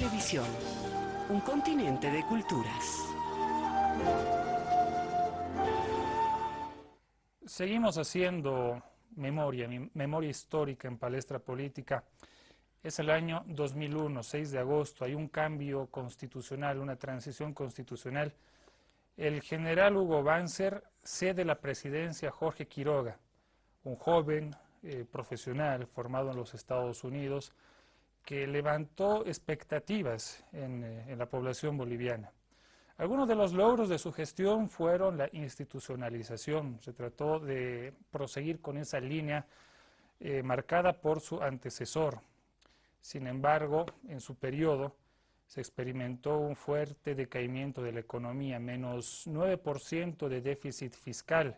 Televisión, un continente de culturas. Seguimos haciendo memoria histórica en Palestra Política. Es el año 2001, 6 de agosto, hay un cambio constitucional, una transición constitucional. El general Hugo Banzer cede la presidencia a Jorge Quiroga, un joven profesional formado en los Estados Unidos que levantó expectativas en la población boliviana. Algunos de los logros de su gestión fueron la institucionalización. Se trató de proseguir con esa línea marcada por su antecesor. Sin embargo, en su periodo se experimentó un fuerte decaimiento de la economía, menos 9% de déficit fiscal.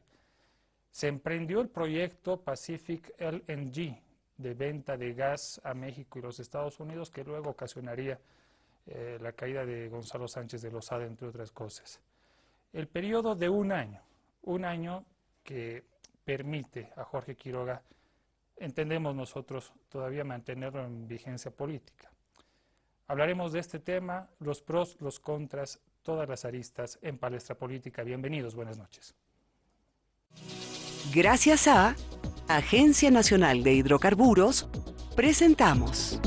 Se emprendió el proyecto Pacific LNG de venta de gas a México y los Estados Unidos, que luego ocasionaría la caída de Gonzalo Sánchez de Lozada, entre otras cosas. El periodo de un año que permite a Jorge Quiroga, entendemos nosotros, todavía mantenerlo en vigencia política. Hablaremos de este tema, los pros, los contras, todas las aristas en Palestra Política. Bienvenidos, buenas noches. Gracias a Agencia Nacional de Hidrocarburos, presentamos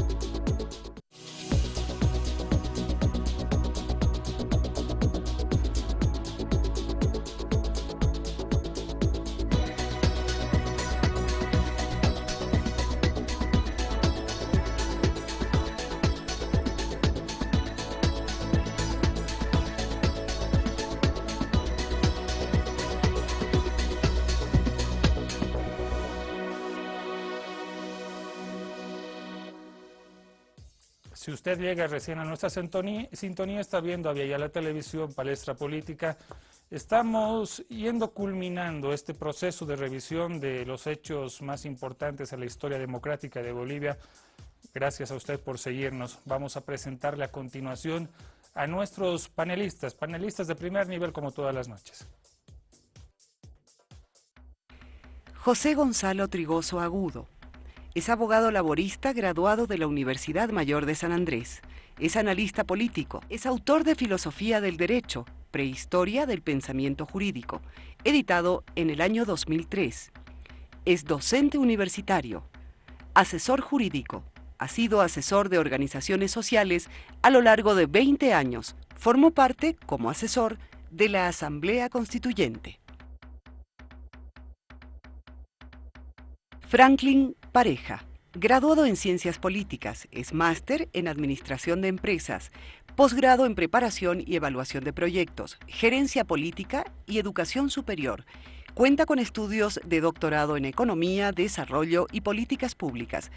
Si usted llega recién a nuestra sintonía, está viendo a Vía la Televisión, Palestra Política. Estamos culminando este proceso de revisión de los hechos más importantes en la historia democrática de Bolivia. Gracias a usted por seguirnos. Vamos a presentarle a continuación a nuestros panelistas de primer nivel como todas las noches. José Gonzalo Trigoso Agudo. Es abogado laborista graduado de la Universidad Mayor de San Andrés. Es analista político. Es autor de Filosofía del Derecho, Prehistoria del Pensamiento Jurídico, editado en el año 2003. Es docente universitario. Asesor jurídico. Ha sido asesor de organizaciones sociales a lo largo de 20 años. Formó parte, como asesor, de la Asamblea Constituyente. Franklin Pareja, graduado en Ciencias Políticas, es máster en Administración de Empresas, posgrado en Preparación y Evaluación de Proyectos, Gerencia Política y Educación Superior. Cuenta con estudios de doctorado en Economía, Desarrollo y Políticas Públicas.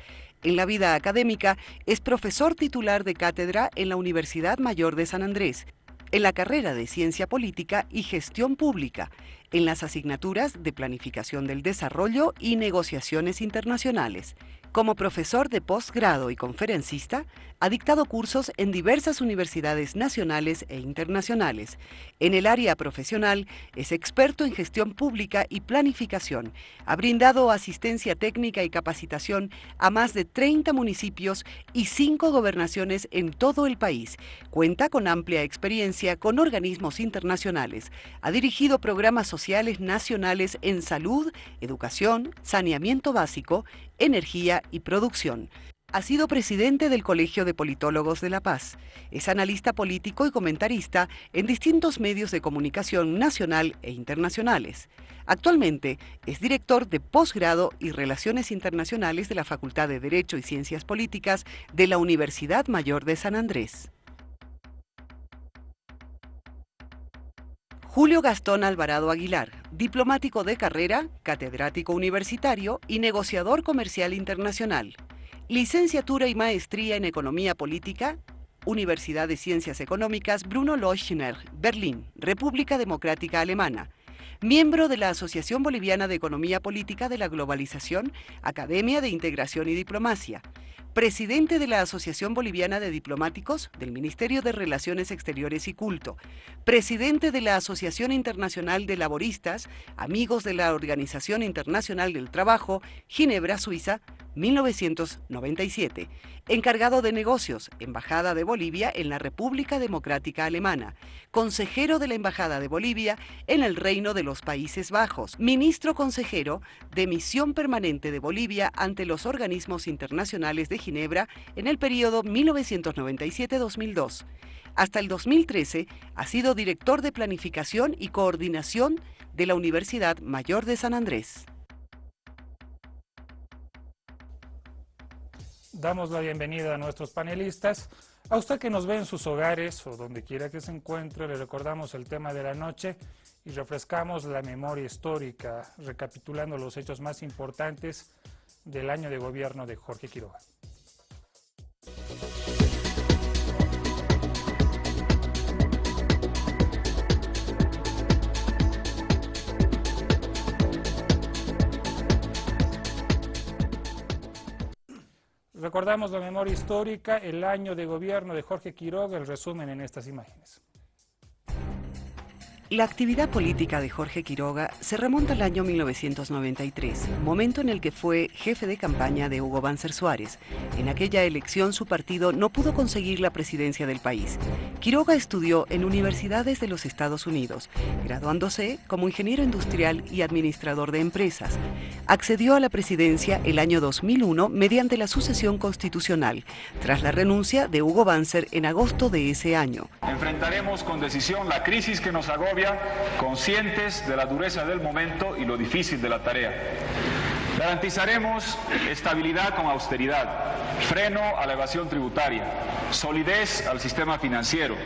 En la vida académica es profesor titular de cátedra en la Universidad Mayor de San Andrés, en la carrera de Ciencia Política y Gestión Pública, en las asignaturas de Planificación del Desarrollo y Negociaciones Internacionales. Como profesor de posgrado y conferencista, ha dictado cursos en diversas universidades nacionales e internacionales. En el área profesional, es experto en gestión pública y planificación. Ha brindado asistencia técnica y capacitación a más de 30 municipios y 5 gobernaciones en todo el país. Cuenta con amplia experiencia con organismos internacionales. Ha dirigido programas sociales nacionales en salud, educación, saneamiento básico, energía y producción. Ha sido presidente del Colegio de Politólogos de La Paz. Es analista político y comentarista en distintos medios de comunicación nacional e internacionales. Actualmente es director de posgrado y Relaciones Internacionales de la Facultad de Derecho y Ciencias Políticas de la Universidad Mayor de San Andrés. Julio Gastón Alvarado Aguilar, diplomático de carrera, catedrático universitario y negociador comercial internacional. Licenciatura y maestría en Economía Política, Universidad de Ciencias Económicas Bruno Leuschner, Berlín, República Democrática Alemana. Miembro de la Asociación Boliviana de Economía Política de la Globalización, Academia de Integración y Diplomacia. presidente de la Asociación Boliviana de Diplomáticos del Ministerio de Relaciones Exteriores y Culto, presidente de la Asociación Internacional de Laboristas, amigos de la Organización Internacional del Trabajo, Ginebra, Suiza, 1997, encargado de negocios, Embajada de Bolivia en la República Democrática Alemana, consejero de la Embajada de Bolivia en el Reino de los Países Bajos, ministro consejero de Misión Permanente de Bolivia ante los organismos internacionales de Ginebra en el periodo 1997-2002. Hasta el 2013 ha sido director de Planificación y Coordinación de la Universidad Mayor de San Andrés. Damos la bienvenida a nuestros panelistas. A usted que nos ve en sus hogares o donde quiera que se encuentre, le recordamos el tema de la noche y refrescamos la memoria histórica, recapitulando los hechos más importantes del año de gobierno de Jorge Quiroga. Recordamos la memoria histórica, el año de gobierno de Jorge Quiroga, el resumen en estas imágenes. La actividad política de Jorge Quiroga se remonta al año 1993, momento en el que fue jefe de campaña de Hugo Banzer Suárez. En aquella elección su partido no pudo conseguir la presidencia del país. Quiroga estudió en universidades de los Estados Unidos, graduándose como ingeniero industrial y administrador de empresas. Accedió a la presidencia el año 2001 mediante la sucesión constitucional, tras la renuncia de Hugo Banzer en agosto de ese año. Enfrentaremos con decisión la crisis que nos agobia, conscientes de la dureza del momento y lo difícil de la tarea. Garantizaremos estabilidad con austeridad, freno a la evasión tributaria, solidez al sistema financiero,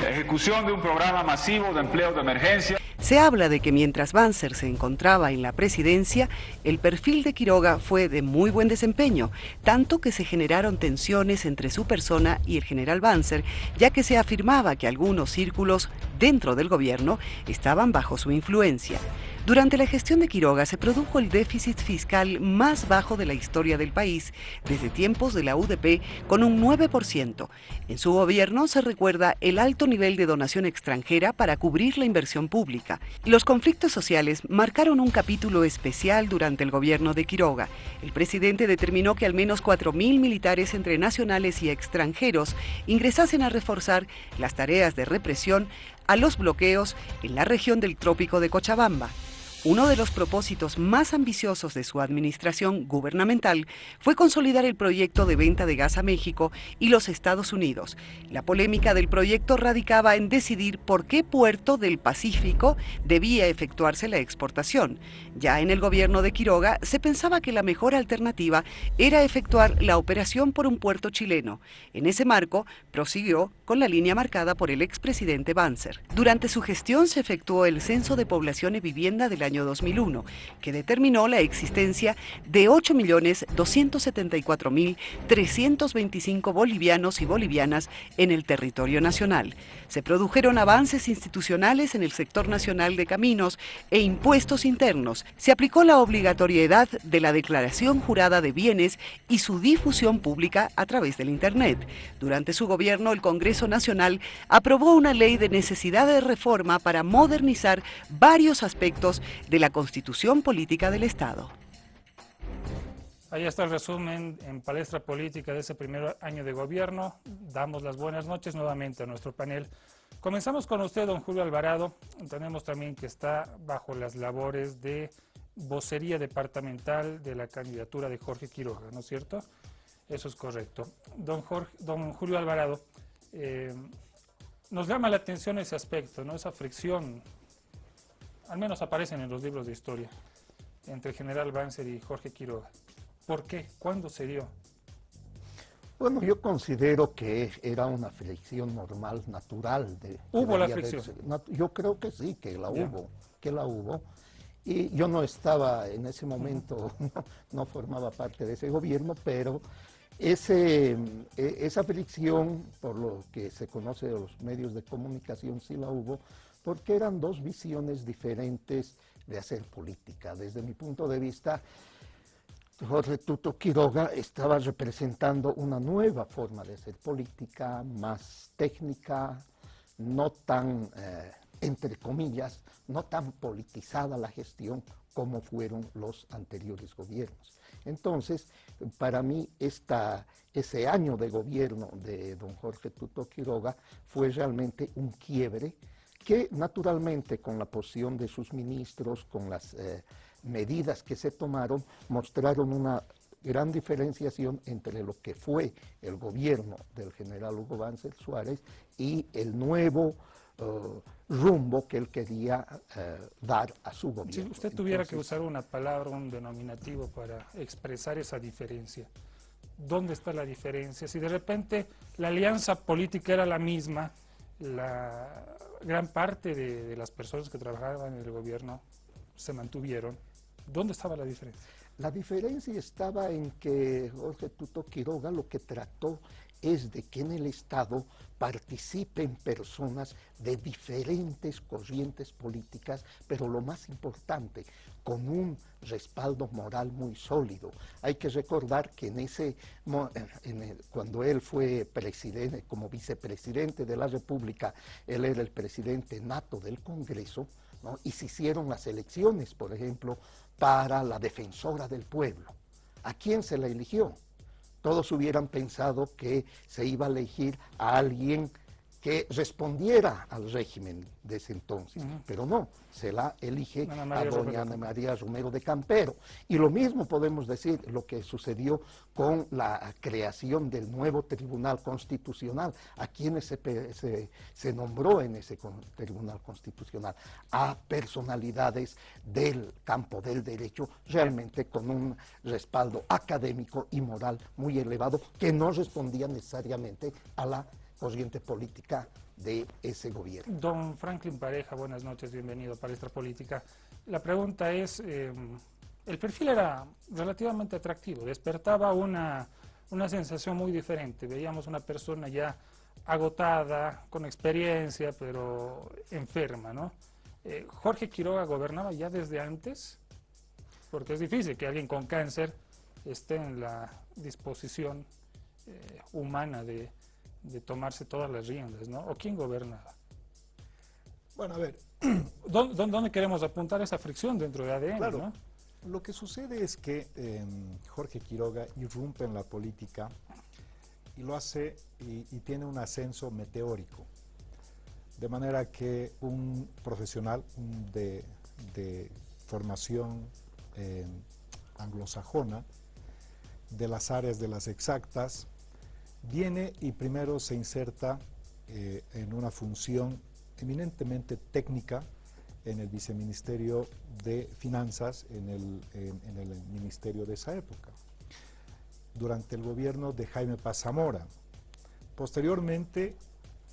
ejecución de un programa masivo de empleo de emergencia. Se habla de que mientras Banzer se encontraba en la presidencia, el perfil de Quiroga fue de muy buen desempeño, tanto que se generaron tensiones entre su persona y el general Banzer, ya que se afirmaba que algunos círculos dentro del gobierno estaban bajo su influencia. Durante la gestión de Quiroga se produjo el déficit fiscal más bajo de la historia del país desde tiempos de la UDP, con un 9%. En su gobierno se recuerda el alto nivel de donación extranjera para cubrir la inversión pública. Los conflictos sociales marcaron un capítulo especial durante el gobierno de Quiroga. El presidente determinó que al menos 4.000 militares entre nacionales y extranjeros ingresasen a reforzar las tareas de represión a los bloqueos en la región del Trópico de Cochabamba. Uno de los propósitos más ambiciosos de su administración gubernamental fue consolidar el proyecto de venta de gas a México y los Estados Unidos. La polémica del proyecto radicaba en decidir por qué puerto del Pacífico debía efectuarse la exportación. Ya en el gobierno de Quiroga se pensaba que la mejor alternativa era efectuar la operación por un puerto chileno. En ese marco, prosiguió con la línea marcada por el expresidente Banzer. Durante su gestión se efectuó el Censo de Población y Vivienda del año 2001, que determinó la existencia de 8.274.325 bolivianos y bolivianas en el territorio nacional. Se produjeron avances institucionales en el sector nacional de caminos e impuestos internos. Se aplicó la obligatoriedad de la declaración jurada de bienes y su difusión pública a través del Internet. Durante su gobierno, el Congreso Nacional aprobó una ley de necesidad de reforma para modernizar varios aspectos de la Constitución Política del Estado. Ahí está el resumen en Palestra Política de ese primer año de gobierno. Damos las buenas noches nuevamente a nuestro panel. Comenzamos con usted, don Julio Alvarado. Entendemos también que está bajo las labores de vocería departamental de la candidatura de Jorge Quiroga, ¿no es cierto? Eso es correcto. Don Julio Alvarado, nos llama la atención ese aspecto, ¿no? Esa fricción, al menos aparecen en los libros de historia, entre el general Banzer y Jorge Quiroga. ¿Por qué? ¿Cuándo se dio? Bueno, yo considero que era una fricción normal, natural. ¿Hubo la fricción? Yo creo que sí, que la hubo. Y yo no estaba en ese momento, no formaba parte de ese gobierno, pero esa fricción, por lo que se conoce de los medios de comunicación, sí la hubo, porque eran dos visiones diferentes de hacer política. Desde mi punto de vista, Jorge Tuto Quiroga estaba representando una nueva forma de hacer política, más técnica, no tan, entre comillas, no tan politizada la gestión como fueron los anteriores gobiernos. Entonces, para mí, ese año de gobierno de don Jorge Tuto Quiroga fue realmente un quiebre que naturalmente con la posición de sus ministros, con las medidas que se tomaron, mostraron una gran diferenciación entre lo que fue el gobierno del general Hugo Banzer Suárez y el nuevo rumbo que él quería dar a su gobierno. Si usted tuviera que usar una palabra, un denominativo para expresar esa diferencia, ¿dónde está la diferencia? Si de repente la alianza política era la misma, la gran parte de las personas que trabajaban en el gobierno se mantuvieron, ¿dónde estaba la diferencia? La diferencia estaba en que Jorge Tuto Quiroga lo que trató es de que en el Estado participen personas de diferentes corrientes políticas, pero lo más importante, con un respaldo moral muy sólido. Hay que recordar que cuando él fue presidente, como vicepresidente de la República, él era el presidente nato del Congreso, ¿no? Y se hicieron las elecciones, por ejemplo, para la defensora del pueblo. ¿A quién se la eligió? Todos hubieran pensado que se iba a elegir a alguien que respondiera al régimen de ese entonces, pero no, se la elige a doña Ana María Romero de Campero. Y lo mismo podemos decir lo que sucedió con la creación del nuevo Tribunal Constitucional, a quienes se nombró en ese Tribunal Constitucional, a personalidades del campo del derecho, realmente con un respaldo académico y moral muy elevado, que no respondía necesariamente a la corriente política de ese gobierno. Don Franklin Pareja, buenas noches, bienvenido a Palestra Política. La pregunta es, el perfil era relativamente atractivo, despertaba una sensación muy diferente. Veíamos una persona ya agotada, con experiencia, pero enferma, ¿no? ¿Jorge Quiroga gobernaba ya desde antes? Porque es difícil que alguien con cáncer esté en la disposición humana de tomarse todas las riendas, ¿no? ¿O quién gobernaba? Bueno, a ver. ¿Dónde queremos apuntar esa fricción dentro de ADN, claro, ¿no? Lo que sucede es que Jorge Quiroga irrumpe en la política y lo hace y tiene un ascenso meteórico. De manera que un profesional de formación anglosajona, de las áreas de las exactas, viene y primero se inserta en una función eminentemente técnica en el viceministerio de Finanzas, en el ministerio de esa época, durante el gobierno de Jaime Paz Zamora. Posteriormente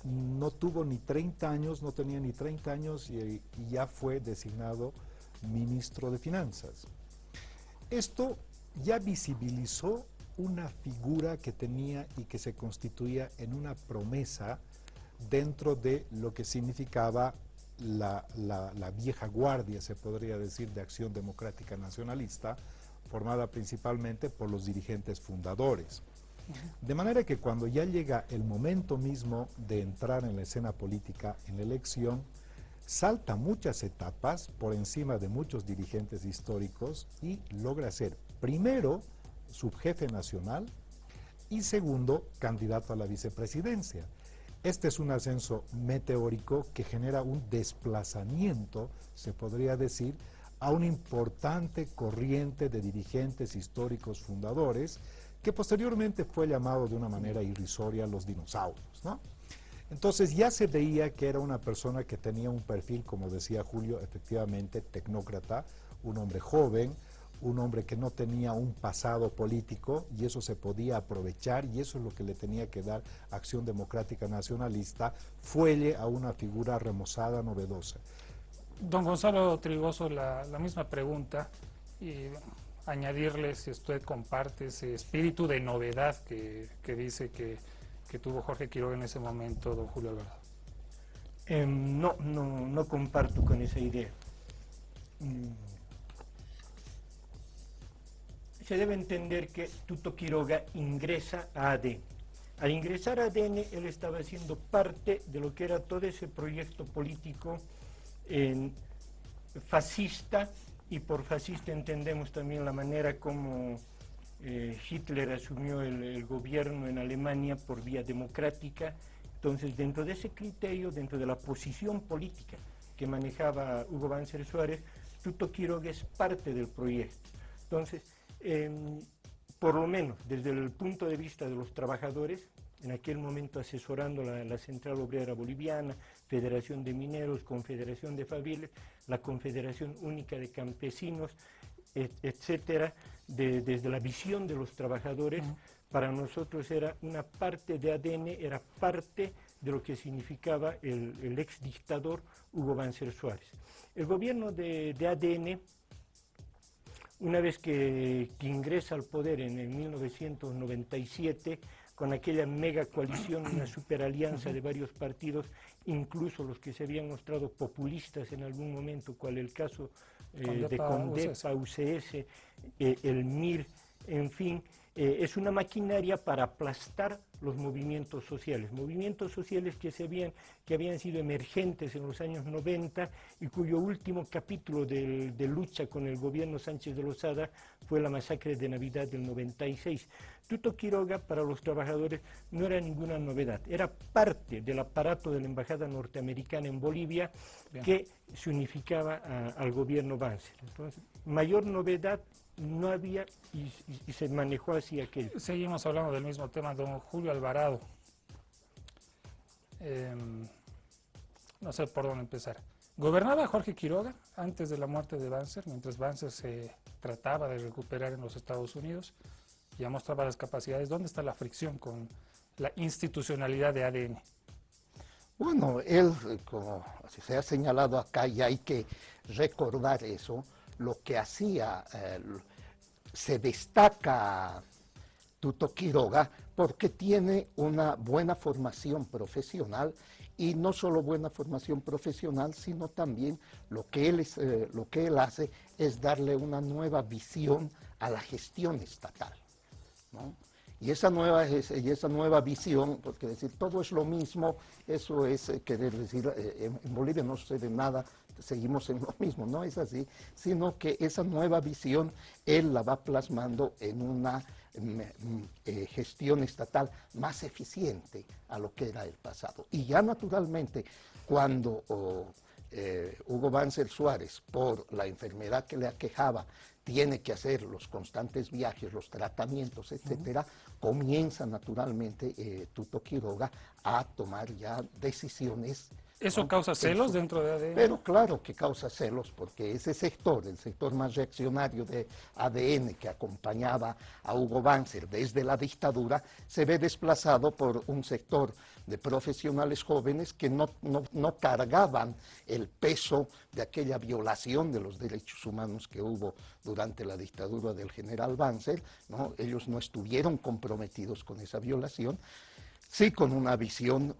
no tuvo ni 30 años, no tenía ni 30 años y ya fue designado ministro de Finanzas. Esto ya visibilizó una figura que tenía y que se constituía en una promesa dentro de lo que significaba la vieja guardia, se podría decir, de Acción Democrática Nacionalista, formada principalmente por los dirigentes fundadores. De manera que cuando ya llega el momento mismo de entrar en la escena política, en la elección, salta muchas etapas por encima de muchos dirigentes históricos y logra ser, primero, subjefe nacional y segundo, candidato a la vicepresidencia. Este es un ascenso meteórico que genera un desplazamiento, se podría decir, a una importante corriente de dirigentes históricos fundadores que posteriormente fue llamado de una manera irrisoria los dinosaurios, ¿no? Entonces ya se veía que era una persona que tenía un perfil, como decía Julio, efectivamente tecnócrata, un hombre joven, un hombre que no tenía un pasado político y eso se podía aprovechar y eso es lo que le tenía que dar Acción Democrática Nacionalista, fuelle a una figura remozada, novedosa. Don Gonzalo Trigoso, la misma pregunta y añadirle si usted comparte ese espíritu de novedad que dice que tuvo Jorge Quiroga en ese momento, don Julio Alvarado. No comparto con esa idea. se debe entender que Tuto Quiroga ingresa a ADN. Al ingresar a ADN, él estaba siendo parte de lo que era todo ese proyecto político fascista, y por fascista entendemos también la manera como Hitler asumió el gobierno en Alemania por vía democrática. Entonces, dentro de ese criterio, dentro de la posición política que manejaba Hugo Banzer Suárez, Tuto Quiroga es parte del proyecto. Entonces, por lo menos desde el punto de vista de los trabajadores, en aquel momento asesorando la Central Obrera Boliviana, Federación de Mineros, Confederación de Fabriles, la Confederación Única de Campesinos, etcétera, desde la visión de los trabajadores, para nosotros era una parte de ADN, era parte de lo que significaba el ex dictador Hugo Banzer Suárez. El gobierno de ADN, una vez que ingresa al poder en el 1997, con aquella mega coalición, una superalianza de varios partidos, incluso los que se habían mostrado populistas en algún momento, cual el caso de Condepa, UCS, el MIR, en fin, es una maquinaria para aplastar los movimientos sociales que habían sido emergentes en los años 90 y cuyo último capítulo de lucha con el gobierno Sánchez de Lozada fue la masacre de Navidad del 96. Tuto Quiroga para los trabajadores no era ninguna novedad, era parte del aparato de la embajada norteamericana en Bolivia. Bien. Que se unificaba al gobierno Banzer. Entonces, mayor novedad no había y se manejó así aquello. Seguimos hablando del mismo tema, don Julio Alvarado. No sé por dónde empezar. ¿Gobernaba Jorge Quiroga antes de la muerte de Banzer, mientras Banzer se trataba de recuperar en los Estados Unidos? Ya mostraba las capacidades. ¿Dónde está la fricción con la institucionalidad de ADN? Bueno, él, como se ha señalado acá, y hay que recordar eso, lo que hacía, se destaca Tuto Quiroga porque tiene una buena formación profesional, y no solo buena formación profesional, sino también lo que él hace es darle una nueva visión a la gestión estatal, ¿no? Y esa nueva visión, porque decir todo es lo mismo, eso es querer decir, en Bolivia no sucede nada, seguimos en lo mismo, no es así, sino que esa nueva visión él la va plasmando en una gestión estatal más eficiente a lo que era el pasado. Y ya naturalmente, cuando Hugo Banzer Suárez, por la enfermedad que le aquejaba, tiene que hacer los constantes viajes, los tratamientos, etcétera, comienza naturalmente Tuto Quiroga a tomar ya decisiones. ¿Eso, ¿no?, causa celos dentro de ADN? Pero claro que causa celos, porque ese sector, el sector más reaccionario de ADN que acompañaba a Hugo Banzer desde la dictadura, se ve desplazado por un sector de profesionales jóvenes que no cargaban el peso de aquella violación de los derechos humanos que hubo durante la dictadura del general Banzer, ¿no? Ellos no estuvieron comprometidos con esa violación, sí con una visión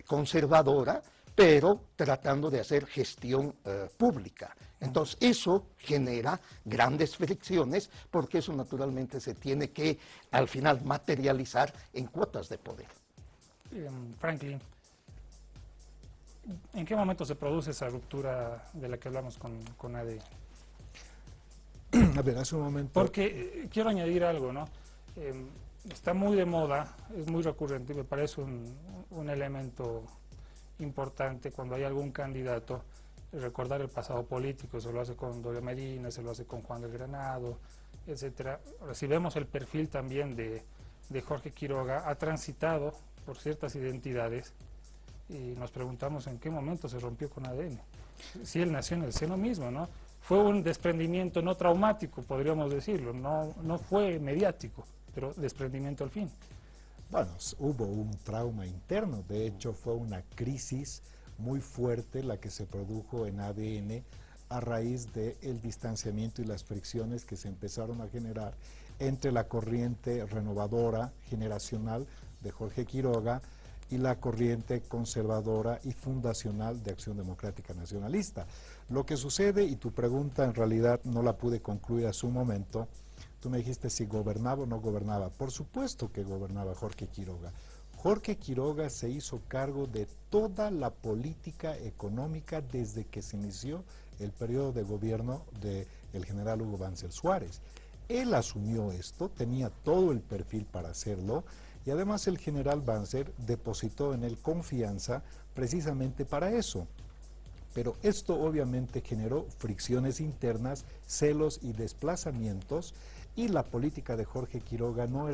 conservadora, pero tratando de hacer gestión pública. Entonces eso genera grandes fricciones, porque eso naturalmente se tiene que al final materializar en cuotas de poder. Franklin, ¿en qué momento se produce esa ruptura de la que hablamos con ADN? A ver, hace un momento... Porque quiero añadir algo, ¿no? Está muy de moda, es muy recurrente, me parece un elemento importante cuando hay algún candidato, recordar el pasado político. Se lo hace con Doria Medina, se lo hace con Juan del Granado, etcétera. Ahora, si vemos el perfil también de Jorge Quiroga, ha transitado por ciertas identidades y nos preguntamos en qué momento se rompió con ADN. Si él nació en el seno mismo, ¿no? Fue un desprendimiento no traumático, podríamos decirlo, no fue mediático, pero desprendimiento al fin. Bueno, hubo un trauma interno, de hecho fue una crisis muy fuerte la que se produjo en ADN a raíz del distanciamiento y las fricciones que se empezaron a generar entre la corriente renovadora generacional de Jorge Quiroga y la corriente conservadora y fundacional de Acción Democrática Nacionalista. Lo que sucede, y tu pregunta en realidad no la pude concluir a su momento, Tú me dijiste si gobernaba o no gobernaba. Por supuesto que gobernaba Jorge Quiroga. Jorge Quiroga se hizo cargo de toda la política económica desde que se inició el periodo de gobierno del general Hugo Banzer Suárez. Él asumió esto, tenía todo el perfil para hacerlo, y además el general Banzer depositó en él confianza precisamente para eso. Pero esto obviamente generó fricciones internas, celos y desplazamientos, y la política de Jorge Quiroga no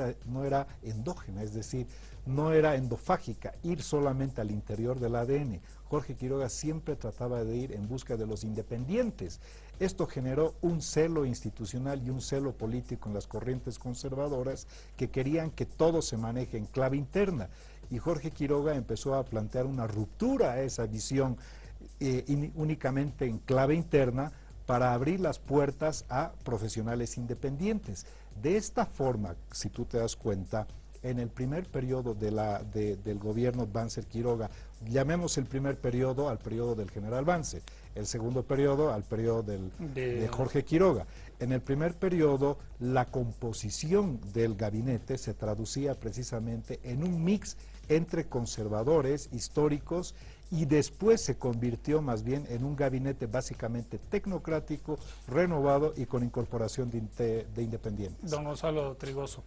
era endógena, es decir, no era endofágica, ir solamente al interior del ADN. Jorge Quiroga siempre trataba de ir en busca de los independientes. Esto generó un celo institucional y un celo político en las corrientes conservadoras que querían que todo se maneje en clave interna. Y Jorge Quiroga empezó a plantear una ruptura a esa visión únicamente en clave interna, para abrir las puertas a profesionales independientes. De esta forma, si tú te das cuenta, en el primer periodo del gobierno Banzer-Quiroga, llamemos el primer periodo al periodo del general Banzer, el segundo periodo al periodo de Jorge Quiroga. En el primer periodo, la composición del gabinete se traducía precisamente en un mix entre conservadores, históricos, y después se convirtió más bien en un gabinete básicamente tecnocrático, renovado y con incorporación de independientes. Don Gonzalo Trigoso,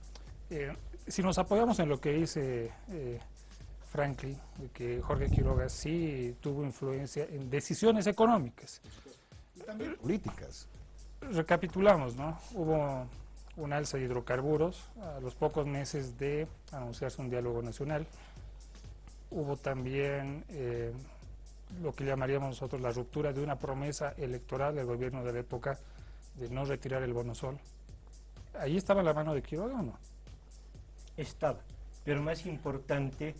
si nos apoyamos en lo que dice Franklin, de que Jorge Quiroga sí tuvo influencia en decisiones económicas. Y también políticas. Recapitulamos, ¿no? Hubo un alza de hidrocarburos a los pocos meses de anunciarse un diálogo nacional. Hubo también lo que llamaríamos nosotros la ruptura de una promesa electoral del gobierno de la época de no retirar el bono sol. ¿Ahí estaba la mano de Quiroga o no? Estaba, pero más importante,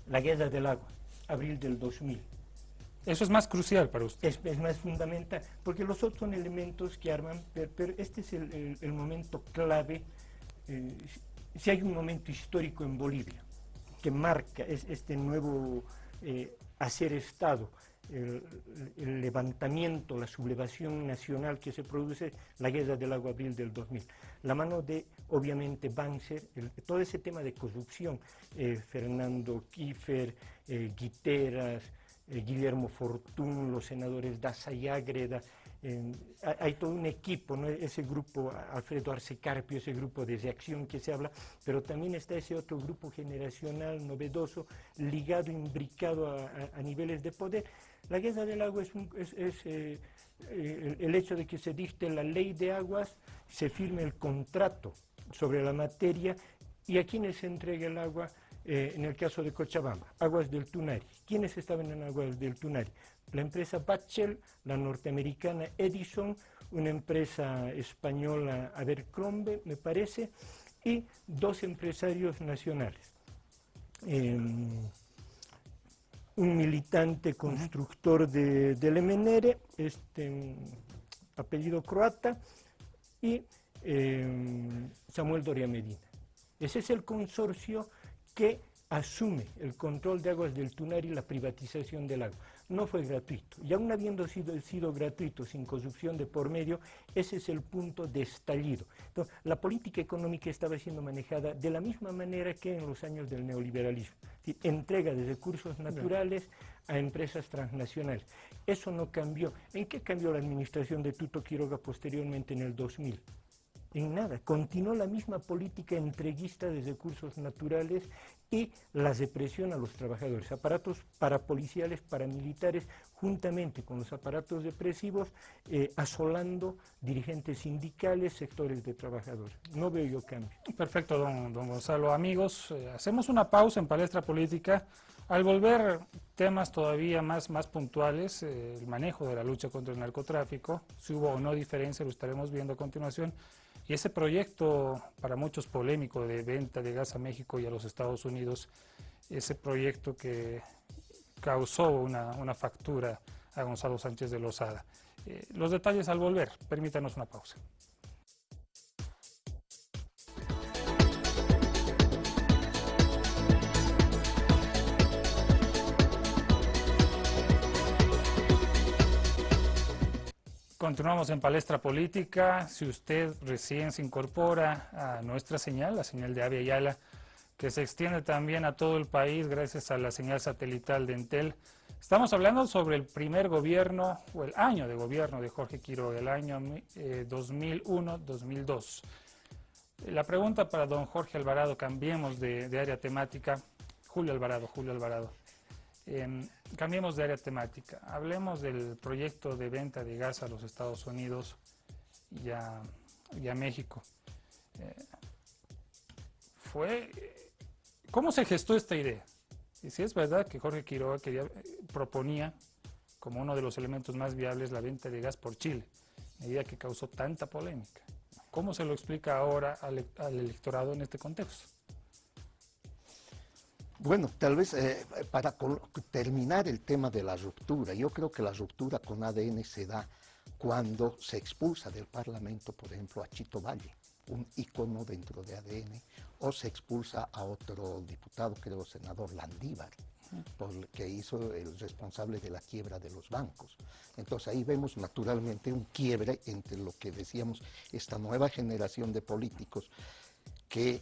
la guerra del agua, abril del 2000. Eso es más crucial para usted. Es más fundamental, porque los otros son elementos que arman, pero este es el momento clave. Si hay un momento histórico en Bolivia que marca este nuevo hacer Estado, el levantamiento, la sublevación nacional que se produce, la guerra del agua abril del 2000. La mano de, obviamente, Banzer, todo ese tema de corrupción, Fernando Kiefer, Guiteras, Guillermo Fortún, los senadores Daza y Ágreda, hay todo un equipo, ¿no? Ese grupo, Alfredo Arce Carpio, ese grupo de reacción que se habla, pero también está ese otro grupo generacional novedoso, ligado, imbricado a niveles de poder. La guerra del agua es el hecho de que se dicte la ley de aguas, se firme el contrato sobre la materia, y a quienes se entrega el agua. En el caso de Cochabamba, Aguas del Tunari. ¿Quiénes estaban en Aguas del Tunari? La empresa Bachel, la norteamericana Edison, una empresa española Abercrombie, me parece, y dos empresarios nacionales. Un militante constructor de Lemenere, apellido croata, y Samuel Doria Medina. Ese es el consorcio que asume el control de Aguas del Tunari y la privatización del agua. No fue gratuito, y aún habiendo sido gratuito, sin corrupción de por medio, ese es el punto de estallido. Entonces, la política económica estaba siendo manejada de la misma manera que en los años del neoliberalismo, es decir, entrega de recursos naturales a empresas transnacionales. Eso no cambió. ¿En qué cambió la administración de Tuto Quiroga posteriormente en el 2000? En nada, continuó la misma política entreguista de recursos naturales y la represión a los trabajadores, aparatos parapoliciales, paramilitares, juntamente con los aparatos represivos, asolando dirigentes sindicales, sectores de trabajadores. No veo yo cambio. Perfecto, don Gonzalo. Amigos, hacemos una pausa en Palestra Política. Al volver, temas todavía más puntuales, el manejo de la lucha contra el narcotráfico, si hubo o no diferencia, lo estaremos viendo a continuación. Y ese proyecto, para muchos polémico, de venta de gas a México y a los Estados Unidos, ese proyecto que causó una factura a Gonzalo Sánchez de Lozada. Los detalles al volver, permítanos una pausa. Continuamos en Palestra Política. Si usted recién se incorpora a nuestra señal, la señal de Avia Yala, que se extiende también a todo el país gracias a la señal satelital de Entel, estamos hablando sobre el primer gobierno, o el año de gobierno de Jorge Quiroga, el año 2001-2002. La pregunta para don Jorge Alvarado, cambiemos de área temática. Julio Alvarado. Cambiemos de área temática. Hablemos del proyecto de venta de gas a los Estados Unidos y a México. ¿Cómo se gestó esta idea? Y si es verdad que Jorge Quiroga proponía como uno de los elementos más viables la venta de gas por Chile, medida que causó tanta polémica. ¿Cómo se lo explica ahora al electorado en este contexto? Bueno, tal vez para terminar el tema de la ruptura, yo creo que la ruptura con ADN se da cuando se expulsa del Parlamento, por ejemplo, a Chito Valle, un ícono dentro de ADN, o se expulsa a otro diputado, creo, senador Landívar, que hizo el responsable de la quiebra de los bancos. Entonces ahí vemos naturalmente un quiebre entre lo que decíamos, esta nueva generación de políticos que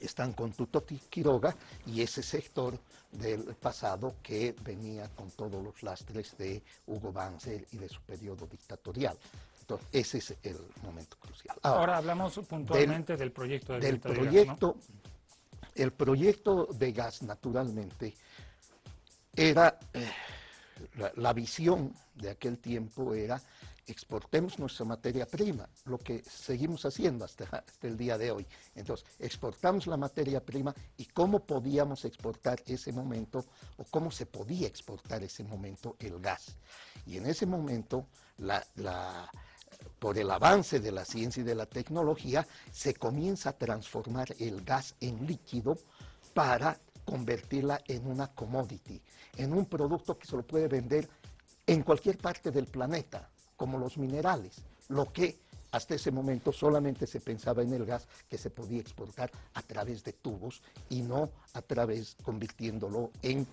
están con Tuto Quiroga y ese sector del pasado que venía con todos los lastres de Hugo Banzer y de su periodo dictatorial. Entonces, ese es el momento crucial. Ahora hablamos puntualmente del proyecto de del gas, ¿no? El proyecto de gas, naturalmente, era, la visión de aquel tiempo era exportemos nuestra materia prima, lo que seguimos haciendo hasta el día de hoy. Entonces, exportamos la materia prima y cómo podíamos exportar ese momento, o cómo se podía exportar ese momento el gas. Y en ese momento, por el avance de la ciencia y de la tecnología, se comienza a transformar el gas en líquido para convertirla en una commodity, en un producto que se lo puede vender en cualquier parte del planeta, como los minerales, lo que hasta ese momento solamente se pensaba en el gas que se podía exportar a través de tubos y no a través, convirtiéndolo en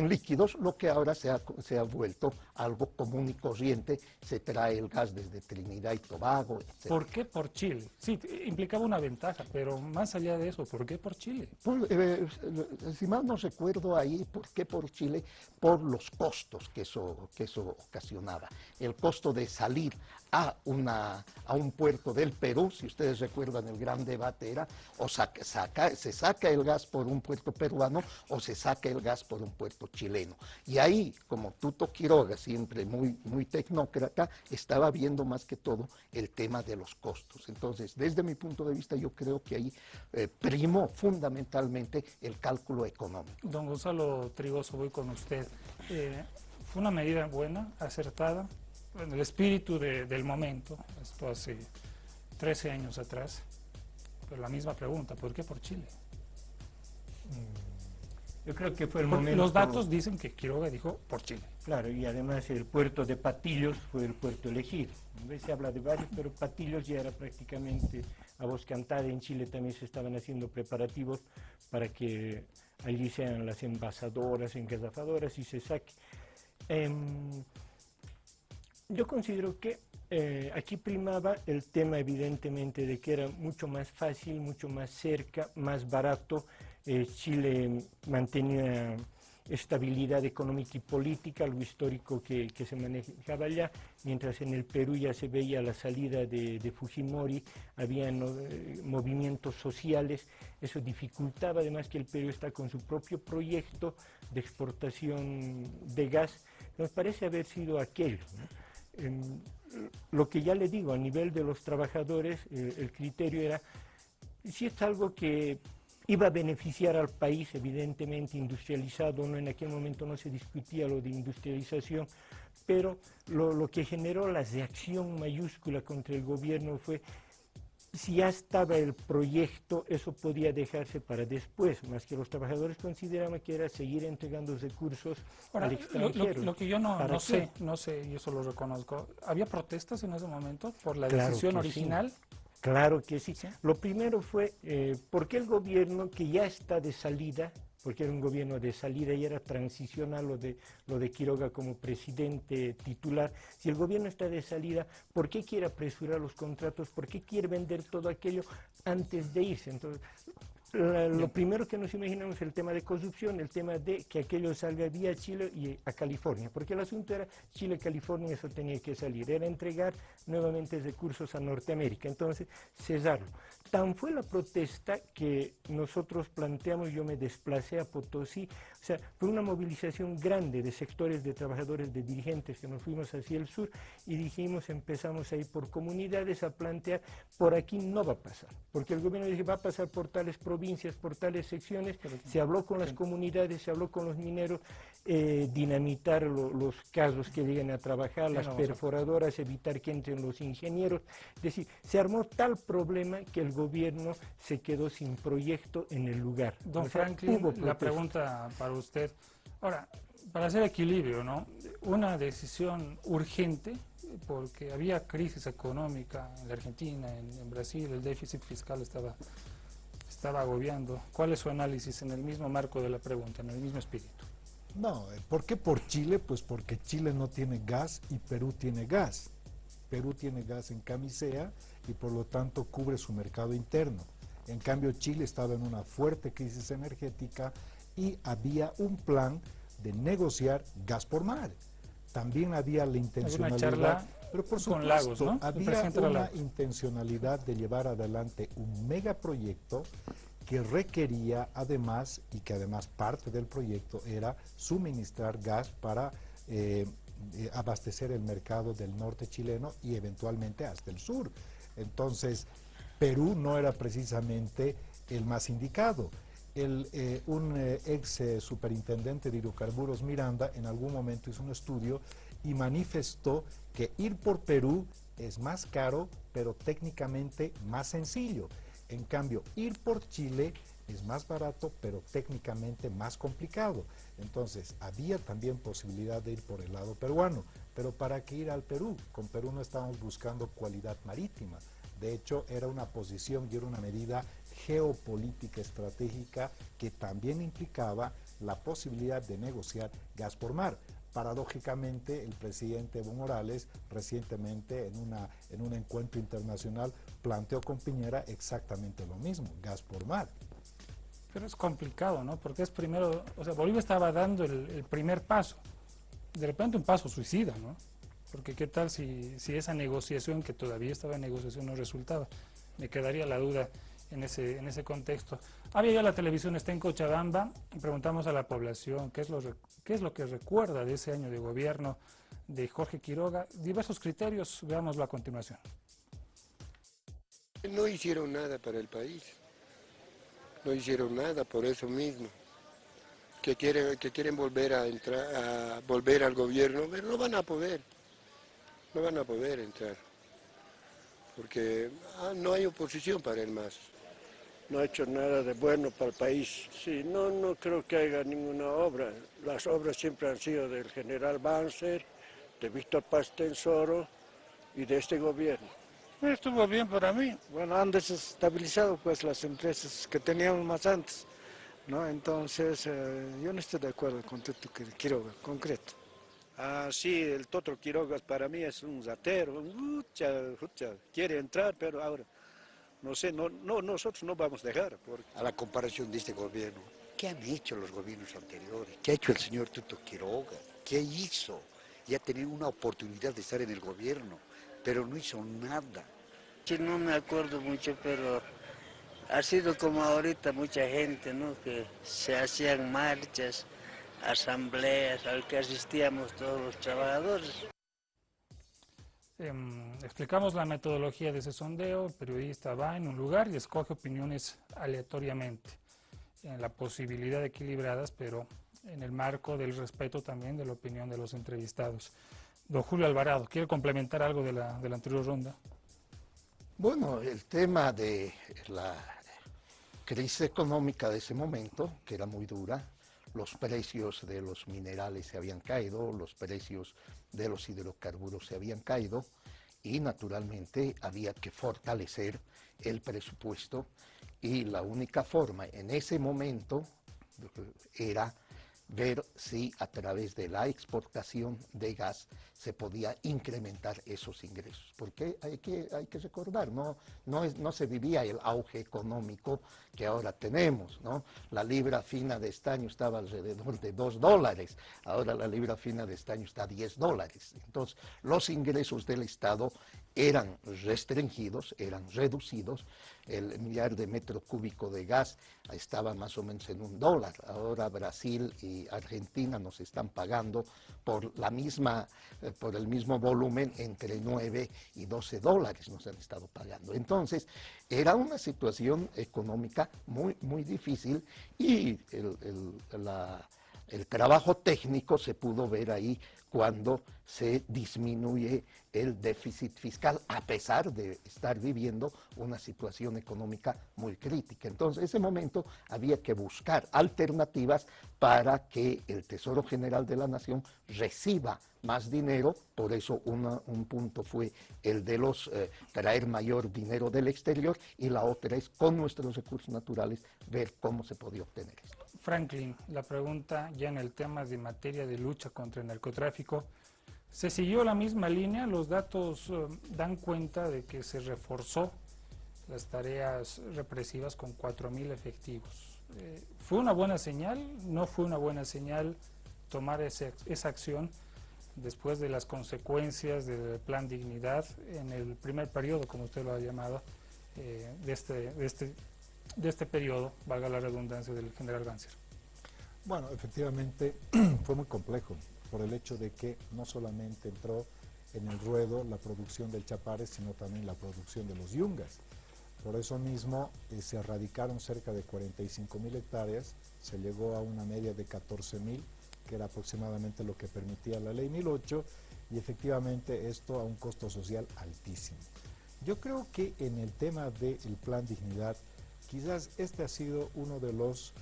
líquidos, lo que ahora se ha vuelto algo común y corriente. Se trae el gas desde Trinidad y Tobago, etc. ¿Por qué por Chile? Sí, implicaba una ventaja, pero más allá de eso, ¿por qué por Chile? Si mal no recuerdo ahí, ¿por qué por Chile? Por los costos que eso ocasionaba. El costo de salir a un puerto del Perú, si ustedes recuerdan, el gran debate era o se saca el gas por un puerto peruano o se saca el gas por un puerto chileno. Y ahí, como Tuto Quiroga, siempre muy tecnócrata, estaba viendo más que todo el tema de los costos. Entonces, desde mi punto de vista, yo creo que ahí primó fundamentalmente el cálculo económico. Don Gonzalo Trigoso, voy con usted. ¿Fue una medida buena, acertada? En el espíritu del momento, esto hace 13 años atrás, pero la misma pregunta, ¿por qué por Chile? Yo creo que fue el Porque momento... los datos dicen que Quiroga dijo por Chile. Claro, y además el puerto de Patillos fue el puerto elegido. A veces se habla de varios, pero Patillos ya era prácticamente a voz cantada. En Chile también se estaban haciendo preparativos para que allí sean las envasadoras, engasafadoras y se saque. Yo considero que aquí primaba el tema evidentemente de que era mucho más fácil, mucho más cerca, más barato. Chile mantenía estabilidad económica y política, algo histórico que se manejaba allá, mientras en el Perú ya se veía la salida de Fujimori, había movimientos sociales, eso dificultaba además que el Perú está con su propio proyecto de exportación de gas. Nos parece haber sido aquello, ¿no? Lo que ya le digo, a nivel de los trabajadores, el criterio era, si es algo que iba a beneficiar al país, evidentemente industrializado, no, en aquel momento no se discutía lo de industrialización, pero lo que generó la reacción mayúscula contra el gobierno fue, si ya estaba el proyecto, eso podía dejarse para después, más que los trabajadores consideraban que era seguir entregando recursos al extranjero. Lo que yo no sé, y eso lo reconozco, ¿había protestas en ese momento por la Claro decisión que original? Sí. Claro que sí. Lo primero fue, ¿por qué el gobierno que ya está de salida porque era un gobierno de salida y era transicional lo de Quiroga como presidente titular. Si el gobierno está de salida, ¿por qué quiere apresurar los contratos? ¿Por qué quiere vender todo aquello antes de irse? Entonces, lo primero que nos imaginamos es el tema de corrupción, el tema de que aquello salga vía Chile y a California, porque el asunto era Chile-California, eso tenía que salir, era entregar nuevamente recursos a Norteamérica, entonces cesarlo. Tan fue la protesta que nosotros planteamos, yo me desplacé a Potosí, o sea, fue una movilización grande de sectores de trabajadores, de dirigentes, que nos fuimos hacia el sur y dijimos, empezamos a ir por comunidades a plantear, por aquí no va a pasar, porque el gobierno dice, va a pasar por tales provincias, por tales secciones, se habló con las comunidades, se habló con los mineros, dinamitar los casos que lleguen a trabajar, las perforadoras, evitar que entren los ingenieros, es decir, se armó tal problema que el gobierno se quedó sin proyecto en el lugar. Don Franklin, la pregunta para usted. Ahora, para hacer equilibrio, ¿no? Una decisión urgente, porque había crisis económica en la Argentina, en Brasil, el déficit fiscal estaba agobiando. ¿Cuál es su análisis en el mismo marco de la pregunta, en el mismo espíritu? No, ¿por qué por Chile? Pues porque Chile no tiene gas y Perú tiene gas. Perú tiene gas en camisea y por lo tanto cubre su mercado interno. En cambio, Chile estaba en una fuerte crisis energética y había un plan de negociar gas por mar. También había la intencionalidad, pero por supuesto, Lagos, ¿no? había una intencionalidad de llevar adelante un megaproyecto que requería además, y que además parte del proyecto era suministrar gas para abastecer el mercado del norte chileno y eventualmente hasta el sur. Entonces, Perú no era precisamente el más indicado. Un ex superintendente de hidrocarburos, Miranda, en algún momento hizo un estudio y manifestó que ir por Perú es más caro, pero técnicamente más sencillo. En cambio, ir por Chile es más barato, pero técnicamente más complicado. Entonces, había también posibilidad de ir por el lado peruano. Pero ¿para qué ir al Perú? Con Perú no estábamos buscando cualidad marítima. De hecho, era una posición y era una medida geopolítica estratégica que también implicaba la posibilidad de negociar gas por mar. Paradójicamente, el presidente Evo Morales recientemente en un encuentro internacional planteó con Piñera exactamente lo mismo, gas por mar. Pero es complicado, ¿no? Porque es primero, o sea, Bolivia estaba dando el primer paso, de repente un paso suicida, ¿no? Porque qué tal si esa negociación, que todavía estaba en negociación, no resultaba. Me quedaría la duda en ese contexto. Había ya la televisión, está en Cochabamba, preguntamos a la población qué es lo que recuerda de ese año de gobierno de Jorge Quiroga. Diversos criterios, veámoslo a continuación. No hicieron nada para el país, no hicieron nada por eso mismo. Que quieren volver volver al gobierno, pero no van a poder entrar, porque no hay oposición para él más. No ha hecho nada de bueno para el país. Sí, no creo que haya ninguna obra. Las obras siempre han sido del general Banzer, de Víctor Paz Tensoro y de este gobierno. Estuvo bien para mí. Bueno, han desestabilizado pues las empresas que teníamos más antes, ¿no? Entonces, yo no estoy de acuerdo con Toto Quiroga, concreto. Sí, el Toto Quiroga para mí es un ratero, quiere entrar, pero ahora, no sé, nosotros no vamos a dejar. A la comparación de este gobierno, ¿qué han hecho los gobiernos anteriores? ¿Qué ha hecho el señor Toto Quiroga? ¿Qué hizo? Ya tenía una oportunidad de estar en el gobierno, pero no hizo nada. Sí, no me acuerdo mucho, pero ha sido como ahorita mucha gente, ¿no? Que se hacían marchas, asambleas al que asistíamos todos los trabajadores. Explicamos la metodología de ese sondeo. El periodista va en un lugar y escoge opiniones aleatoriamente, en la posibilidad de equilibradas, pero en el marco del respeto también de la opinión de los entrevistados. Don Julio Alvarado, ¿quiere complementar algo de la anterior ronda? Bueno, el tema de la crisis económica de ese momento, que era muy dura, los precios de los minerales se habían caído, los precios de los hidrocarburos se habían caído y naturalmente había que fortalecer el presupuesto y la única forma en ese momento era ver si a través de la exportación de gas se podía incrementar esos ingresos. Porque hay que recordar, no se vivía el auge económico que ahora tenemos, ¿no? La libra fina de estaño estaba alrededor de $2, ahora la libra fina de estaño está a $10. Entonces, los ingresos del Estado eran restringidos, eran reducidos. El millar de metro cúbico de gas estaba más o menos en $1. Ahora Brasil y Argentina nos están pagando por el mismo volumen entre $9 y $12 nos han estado pagando. Entonces, era una situación económica muy, muy difícil y el trabajo técnico se pudo ver ahí cuando se disminuye el déficit fiscal, a pesar de estar viviendo una situación económica muy crítica. Entonces, en ese momento había que buscar alternativas para que el Tesoro General de la Nación reciba más dinero. Por eso un punto fue el de traer mayor dinero del exterior, y la otra es con nuestros recursos naturales ver cómo se podía obtener esto. Franklin, la pregunta ya en el tema de materia de lucha contra el narcotráfico. ¿Se siguió la misma línea? Los datos dan cuenta de que se reforzó las tareas represivas con 4.000 efectivos. ¿Fue una buena señal? ¿No fue una buena señal tomar esa acción después de las consecuencias del Plan Dignidad en el primer periodo, como usted lo ha llamado, de este periodo, valga la redundancia, del general Banzer? Bueno, efectivamente fue muy complejo, por el hecho de que no solamente entró en el ruedo la producción del Chapare, sino también la producción de los yungas. Por eso mismo se erradicaron cerca de 45.000 hectáreas, se llegó a una media de 14.000, que era aproximadamente lo que permitía la ley 1008, y efectivamente esto a un costo social altísimo. Yo creo que en el tema del Plan Dignidad, quizás este ha sido uno de los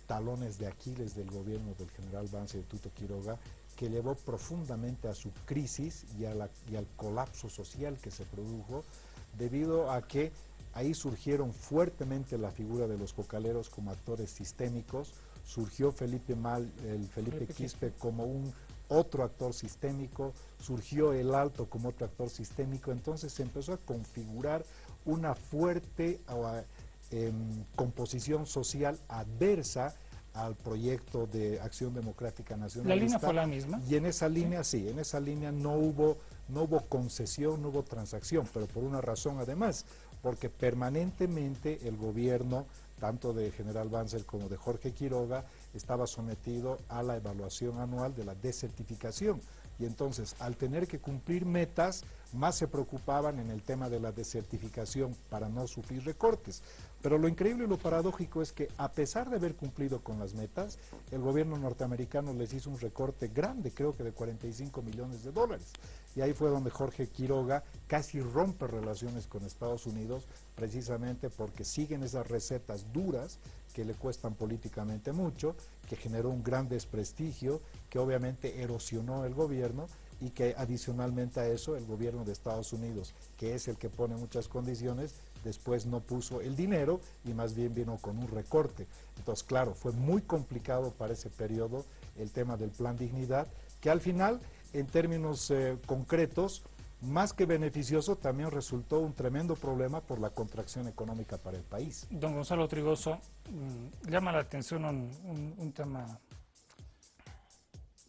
talones de Aquiles del gobierno del general Banzer de Tuto Quiroga, que llevó profundamente a su crisis y al colapso social que se produjo, debido a que ahí surgieron fuertemente la figura de los cocaleros como actores sistémicos, surgió Felipe Quispe como otro actor sistémico, surgió el Alto como otro actor sistémico. Entonces se empezó a configurar una fuerte composición social adversa al proyecto de Acción Democrática Nacionalista. ¿La línea fue la misma? Y en esa línea, sí, en esa línea no hubo concesión, no hubo transacción, pero por una razón además, porque permanentemente el gobierno, tanto de General Banzer como de Jorge Quiroga, estaba sometido a la evaluación anual de la desertificación. Y entonces, al tener que cumplir metas, más se preocupaban en el tema de la desertificación para no sufrir recortes. Pero lo increíble y lo paradójico es que, a pesar de haber cumplido con las metas, el gobierno norteamericano les hizo un recorte grande, creo que de $45 millones. Y ahí fue donde Jorge Quiroga casi rompe relaciones con Estados Unidos, precisamente porque siguen esas recetas duras que le cuestan políticamente mucho, que generó un gran desprestigio, que obviamente erosionó el gobierno, y que adicionalmente a eso el gobierno de Estados Unidos, que es el que pone muchas condiciones, después no puso el dinero y más bien vino con un recorte. Entonces, claro, fue muy complicado para ese periodo el tema del Plan Dignidad, que al final, en términos concretos, más que beneficioso, también resultó un tremendo problema por la contracción económica para el país. Don Gonzalo Trigoso, llama la atención un tema,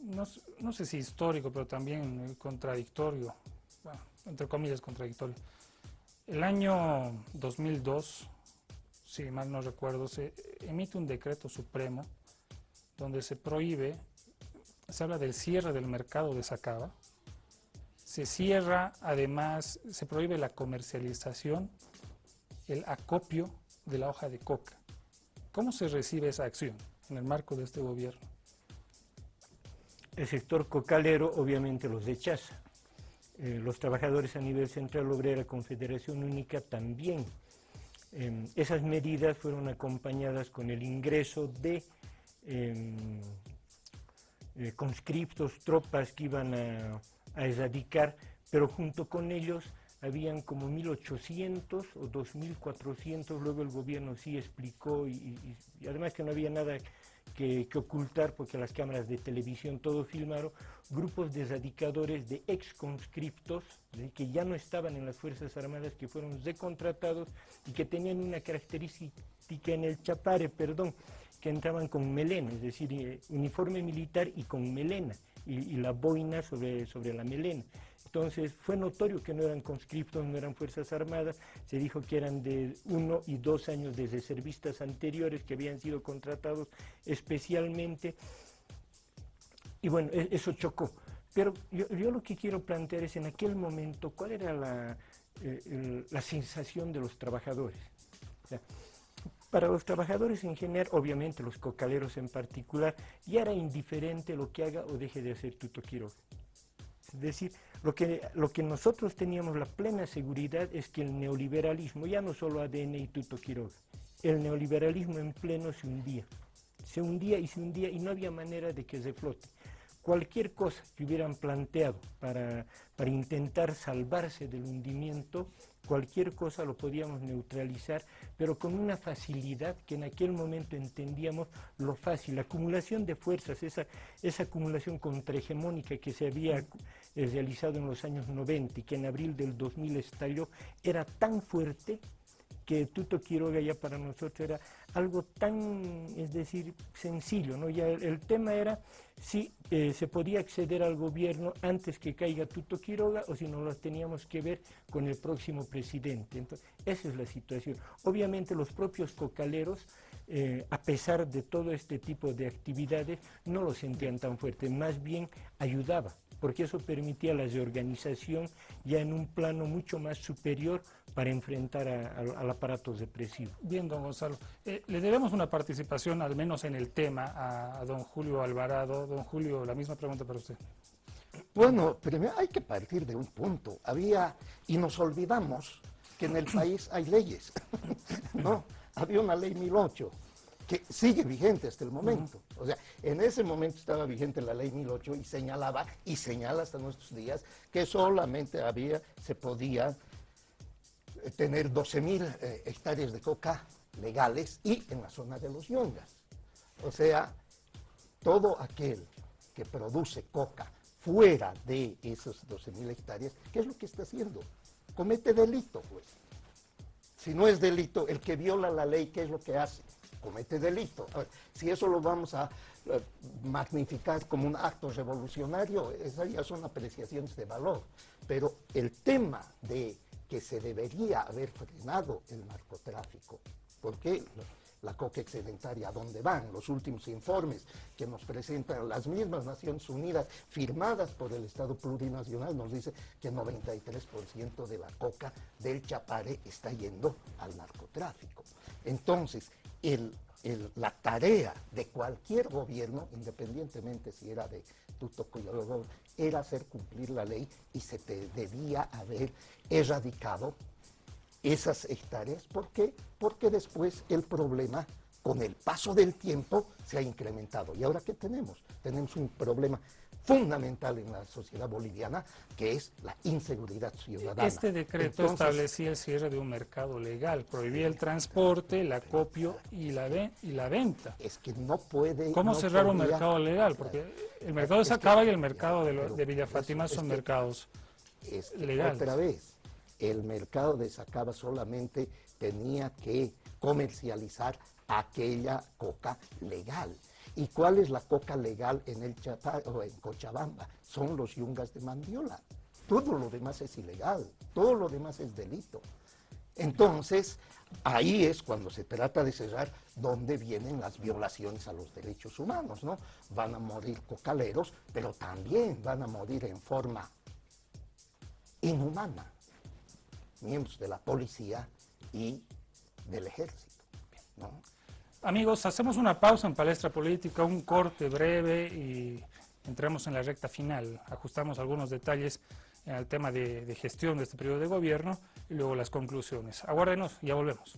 no sé si histórico, pero también contradictorio, bueno, entre comillas contradictorio. El año 2002, si mal no recuerdo, se emite un decreto supremo donde se prohíbe, se habla del cierre del mercado de Sacaba, se cierra, además, se prohíbe la comercialización, el acopio de la hoja de coca. ¿Cómo se recibe esa acción en el marco de este gobierno? El sector cocalero obviamente los rechaza. Los trabajadores a nivel central obrera, Confederación Única también. Esas medidas fueron acompañadas con el ingreso de conscriptos, tropas que iban a erradicar, pero junto con ellos habían como 1.800 o 2.400, luego el gobierno sí explicó y además que no había nada que ocultar porque las cámaras de televisión todo filmaron, grupos de radicadores de ex-conscriptos que ya no estaban en las Fuerzas Armadas, que fueron recontratados y que tenían una característica en el chapare, que entraban con melena, es decir, uniforme militar y con melena, y la boina sobre la melena. Entonces fue notorio que no eran conscriptos, no eran Fuerzas Armadas, se dijo que eran de 1 y 2 años de reservistas anteriores que habían sido contratados especialmente, y bueno, eso chocó. Pero yo lo que quiero plantear es en aquel momento, ¿cuál era la sensación de los trabajadores? O sea, para los trabajadores en general, obviamente los cocaleros en particular, ya era indiferente lo que haga o deje de hacer Tuto Quiroga. Es decir, lo que nosotros teníamos la plena seguridad es que el neoliberalismo, ya no solo ADN y Tuto Quiroga, el neoliberalismo en pleno se hundía y no había manera de que se flote. Cualquier cosa que hubieran planteado para intentar salvarse del hundimiento, cualquier cosa lo podíamos neutralizar, pero con una facilidad que en aquel momento entendíamos lo fácil, la acumulación de fuerzas, esa acumulación contrahegemónica que se había realizado en los años 90 y que en abril del 2000 estalló, era tan fuerte que Tuto Quiroga ya para nosotros era algo tan, es decir, sencillo, ¿no? Ya el tema era si se podía acceder al gobierno antes que caiga Tuto Quiroga o si no lo teníamos que ver con el próximo presidente. Entonces, esa es la situación. Obviamente los propios cocaleros, a pesar de todo este tipo de actividades, no lo sentían tan fuerte, más bien ayudaba, porque eso permitía la reorganización ya en un plano mucho más superior para enfrentar al aparato represivo. Bien, don Gonzalo. Le debemos una participación, al menos en el tema, a don Julio Alvarado. Don Julio, la misma pregunta para usted. Bueno, primero hay que partir de un punto. Y nos olvidamos que en el país hay leyes, ¿no? Había una ley 1008 que sigue vigente hasta el momento. O sea, en ese momento estaba vigente la ley 1008 y señalaba, y señala hasta nuestros días, que solamente se podía tener 12.000 hectáreas de coca legales y en la zona de los Yungas. O sea, todo aquel que produce coca fuera de esos 12.000 hectáreas, ¿qué es lo que está haciendo? Comete delito, pues. Si no es delito, el que viola la ley, ¿qué es lo que hace? Comete delito. A ver, si eso lo vamos a magnificar como un acto revolucionario, esas ya son apreciaciones de valor. Pero el tema de que se debería haber frenado el narcotráfico, porque la coca excedentaria, ¿a dónde van? Los últimos informes que nos presentan las mismas Naciones Unidas, firmadas por el Estado plurinacional, nos dice que 93% de la coca del Chapare está yendo al narcotráfico. Entonces, la tarea de cualquier gobierno, independientemente si era de Tuto Quiroga, era hacer cumplir la ley y se debía haber erradicado esas hectáreas. ¿Por qué? Porque después el problema, con el paso del tiempo, se ha incrementado. ¿Y ahora qué tenemos? Tenemos un problema fundamental en la sociedad boliviana, que es la inseguridad ciudadana. Este decreto establecía el cierre de un mercado legal, prohibía el transporte, el acopio y la venta. Es que no puede... ¿Cómo cerrar un mercado legal? Porque el mercado de Sacaba y el mercado de Villa Fátima son mercados legales. Otra vez, el mercado de Sacaba solamente tenía que comercializar aquella coca legal. ¿Y cuál es la coca legal en el Chapare o en Cochabamba? Son los yungas de Mandiola. Todo lo demás es ilegal, todo lo demás es delito. Entonces, ahí es cuando se trata de cerrar donde vienen las violaciones a los derechos humanos, ¿no? Van a morir cocaleros, pero también van a morir en forma inhumana miembros de la policía y del ejército, ¿no? Amigos, hacemos una pausa en Palestra Política, un corte breve y entramos en la recta final. Ajustamos algunos detalles en el tema de gestión de este periodo de gobierno y luego las conclusiones. Aguárdenos, ya volvemos.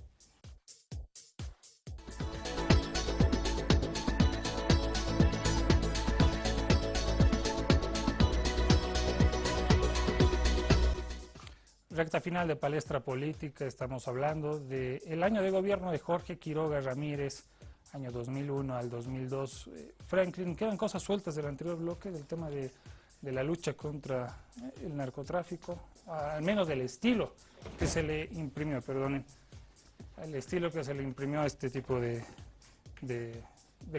recta final de Palestra Política, estamos hablando del año de gobierno de Jorge Quiroga Ramírez, año 2001 al 2002. Franklin, quedan cosas sueltas del anterior bloque, del tema de la lucha contra el narcotráfico, al menos del estilo que se le imprimió, perdonen, el estilo que se le imprimió a este tipo de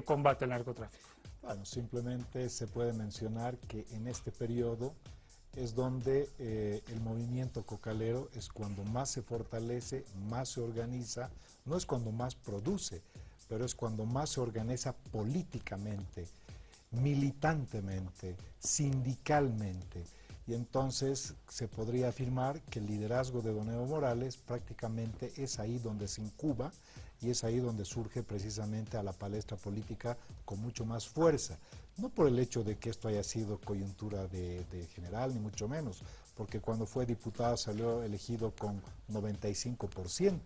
combate al narcotráfico. Bueno, simplemente se puede mencionar que en este periodo es donde el movimiento cocalero es cuando más se fortalece, más se organiza, no es cuando más produce, pero es cuando más se organiza políticamente, militantemente, sindicalmente. Y entonces se podría afirmar que el liderazgo de don Evo Morales prácticamente es ahí donde se incuba y es ahí donde surge precisamente a la palestra política con mucho más fuerza. No por el hecho de que esto haya sido coyuntura de general, ni mucho menos, porque cuando fue diputado salió elegido con 95%,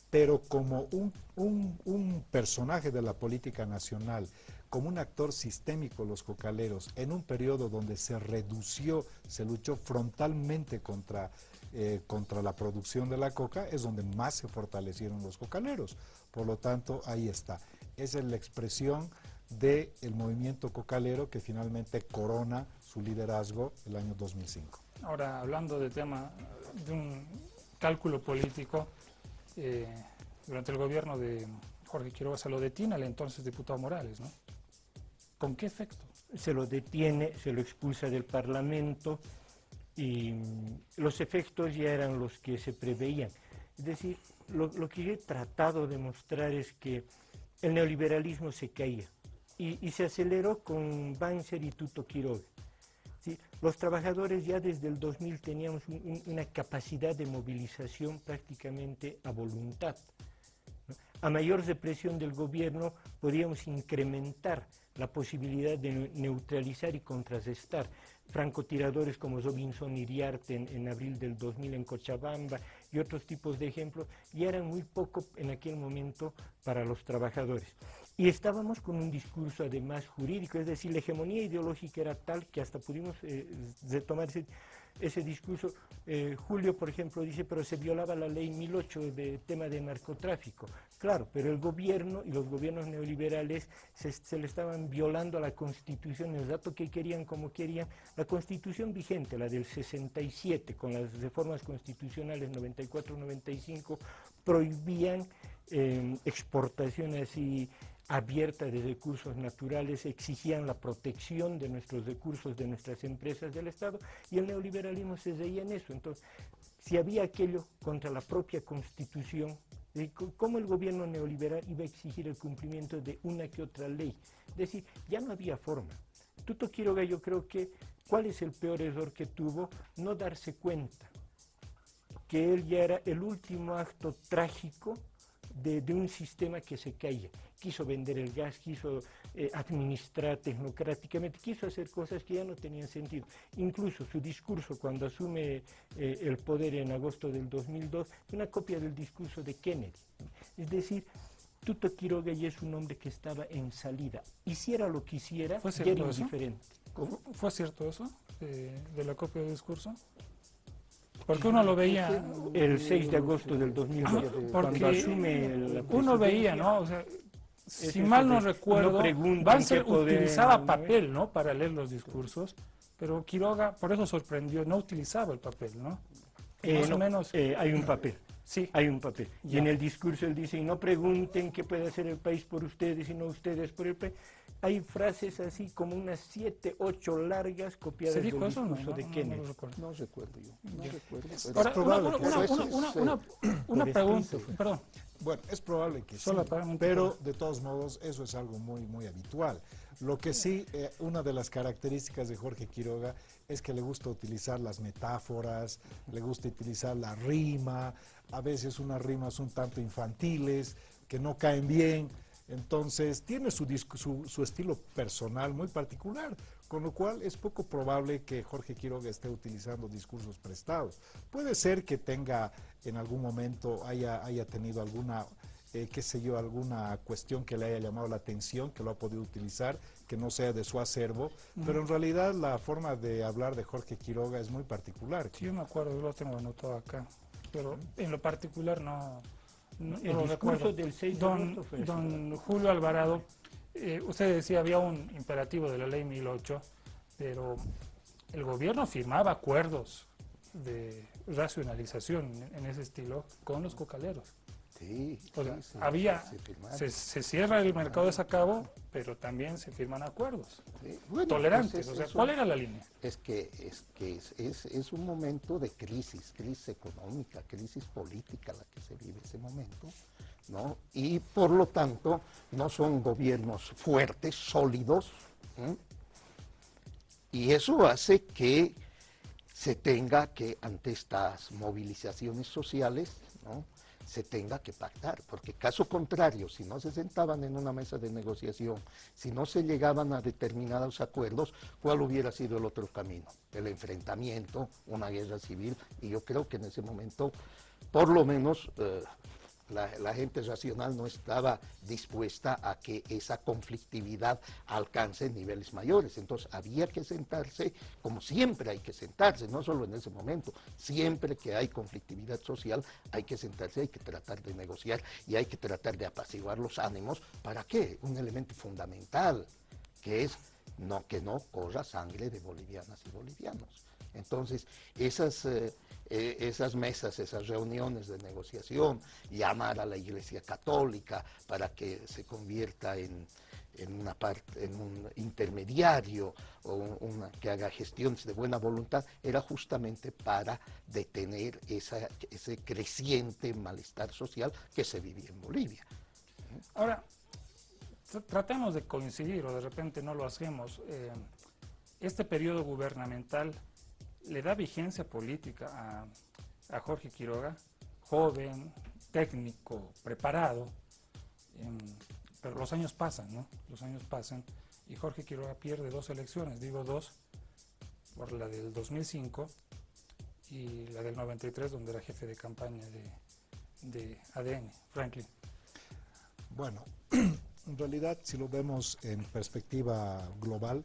pero como un personaje de la política nacional, como un actor sistémico los cocaleros, en un periodo donde se redució, se luchó frontalmente contra la producción de la coca, es donde más se fortalecieron los cocaleros. Por lo tanto, ahí está. Esa es la expresión del movimiento cocalero que finalmente corona su liderazgo el año 2005. Ahora, hablando del tema de un cálculo político, durante el gobierno de Jorge Quiroga se lo detiene al entonces diputado Morales, ¿no? ¿Con qué efecto? Se lo detiene, se lo expulsa del Parlamento y los efectos ya eran los que se preveían. Es decir, lo que yo he tratado de mostrar es que el neoliberalismo se caía y se aceleró con Banzer y Tuto Quiroga. ¿Sí? Los trabajadores ya desde el 2000 teníamos una capacidad de movilización prácticamente a voluntad, ¿no? A mayor represión del gobierno podíamos incrementar la posibilidad de neutralizar y contrarrestar francotiradores como Robinson Iriarte en abril del 2000 en Cochabamba y otros tipos de ejemplos, y eran muy poco en aquel momento para los trabajadores. Y estábamos con un discurso además jurídico, es decir, la hegemonía ideológica era tal que hasta pudimos retomar ese discurso. Julio, por ejemplo, dice, pero se violaba la ley 1008 de tema de narcotráfico. Claro, pero el gobierno y los gobiernos neoliberales se le estaban violando a la Constitución, el dato que querían, como querían. La Constitución vigente, la del 67, con las reformas constitucionales 94-95, prohibían exportaciones así abierta de recursos naturales, exigían la protección de nuestros recursos, de nuestras empresas del Estado, y el neoliberalismo se reía en eso. Entonces, si había aquello contra la propia Constitución, ¿cómo el gobierno neoliberal iba a exigir el cumplimiento de una que otra ley? Es decir, ya no había forma. Tuto Quiroga, yo creo que, ¿cuál es el peor error que tuvo? No darse cuenta que él ya era el último acto trágico de un sistema que se caía. Quiso vender el gas, quiso administrar tecnocráticamente, quiso hacer cosas que ya no tenían sentido. Incluso su discurso cuando asume el poder en agosto del 2002, una copia del discurso de Kennedy. Es decir, Tuto Quiroga ya es un hombre que estaba en salida. Hiciera lo que hiciera, ya era indiferente. ¿Fue cierto eso, de la copia del discurso? Porque uno lo veía el 6 de agosto del 2002, cuando asume la presidencia. Uno veía, ¿no? O sea, si mal no recuerdo, Banzer utilizaba papel, ¿no?, para leer los discursos, pero Quiroga, por eso sorprendió, no utilizaba el papel, ¿no? Más o menos. Hay un papel. Sí. Hay un papel. Ya. Y en el discurso él dice, y no pregunten qué puede hacer el país por ustedes, sino ustedes por el país. Hay frases así como unas 7, 8 largas copiadas del discurso de Kennedy. No recuerdo yo. No recuerdo. Ahora, es probable una pregunta, perdón. Bueno, es probable que sí, pero de todos modos eso es algo muy, muy habitual. Lo que sí, una de las características de Jorge Quiroga es que le gusta utilizar las metáforas, le gusta utilizar la rima, a veces unas rimas un tanto infantiles, que no caen bien. Entonces tiene su estilo personal muy particular, con lo cual es poco probable que Jorge Quiroga esté utilizando discursos prestados. Puede ser que tenga en algún momento haya tenido alguna qué sé yo, alguna cuestión que le haya llamado la atención, que lo ha podido utilizar, que no sea de su acervo, pero en realidad la forma de hablar de Jorge Quiroga es muy particular. Sí, yo me acuerdo, yo lo tengo anotado acá, pero en lo particular no el lo discurso recuerdo. del 6 de agosto fue Don Julio Alvarado, usted decía había un imperativo de la ley 1008, pero el gobierno firmaba acuerdos de racionalización en ese estilo con los cocaleros. Sí, O sea, sí, se cierra el mercado de Sacabo, pero también se firman acuerdos bueno, tolerantes. pues O sea, ¿cuál era la línea? Es un momento de crisis económica, crisis política la que se vive ese momento, ¿no? Y por lo tanto no son gobiernos fuertes, sólidos, ¿eh? Y eso hace que se tenga que, ante estas movilizaciones sociales, ¿no?, se tenga que pactar, porque caso contrario, si no se sentaban en una mesa de negociación, si no se llegaban a determinados acuerdos, ¿cuál hubiera sido el otro camino? El enfrentamiento, una guerra civil, y yo creo que en ese momento, por lo menos, la gente racional no estaba dispuesta a que esa conflictividad alcance niveles mayores. Entonces había que sentarse, como siempre hay que sentarse, no solo en ese momento, siempre que hay conflictividad social hay que sentarse, hay que tratar de negociar y hay que tratar de apaciguar los ánimos. ¿Para qué? Un elemento fundamental, que es que no corra sangre de bolivianas y bolivianos. Entonces, esas mesas, esas reuniones de negociación, llamar a la Iglesia Católica para que se convierta en un intermediario o que haga gestiones de buena voluntad, era justamente para detener ese creciente malestar social que se vivía en Bolivia. Ahora, tratemos de coincidir, o de repente no lo hacemos. Este periodo gubernamental le da vigencia política a Jorge Quiroga, joven, técnico, preparado, pero los años pasan, ¿no? Los años pasan y Jorge Quiroga pierde 2 elecciones, digo 2, por la del 2005 y la del 93, donde era jefe de campaña de ADN, Franklin. Bueno, en realidad, si lo vemos en perspectiva global,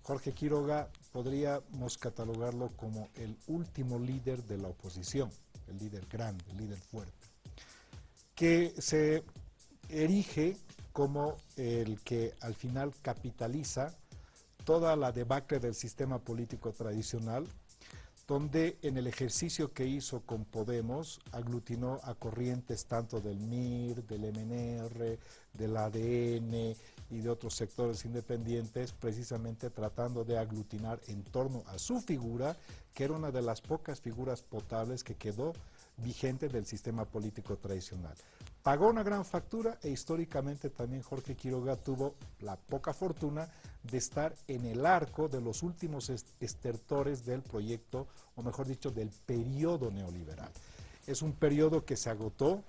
Jorge Quiroga podríamos catalogarlo como el último líder de la oposición, el líder grande, el líder fuerte, que se erige como el que al final capitaliza toda la debacle del sistema político tradicional, donde en el ejercicio que hizo con Podemos aglutinó a corrientes tanto del MIR, del MNR, del ADN y de otros sectores independientes, precisamente tratando de aglutinar en torno a su figura, que era una de las pocas figuras potables que quedó vigente del sistema político tradicional. Pagó una gran factura e históricamente también Jorge Quiroga tuvo la poca fortuna de estar en el arco de los últimos estertores del proyecto, o mejor dicho, del periodo neoliberal. Es un periodo que se agotó,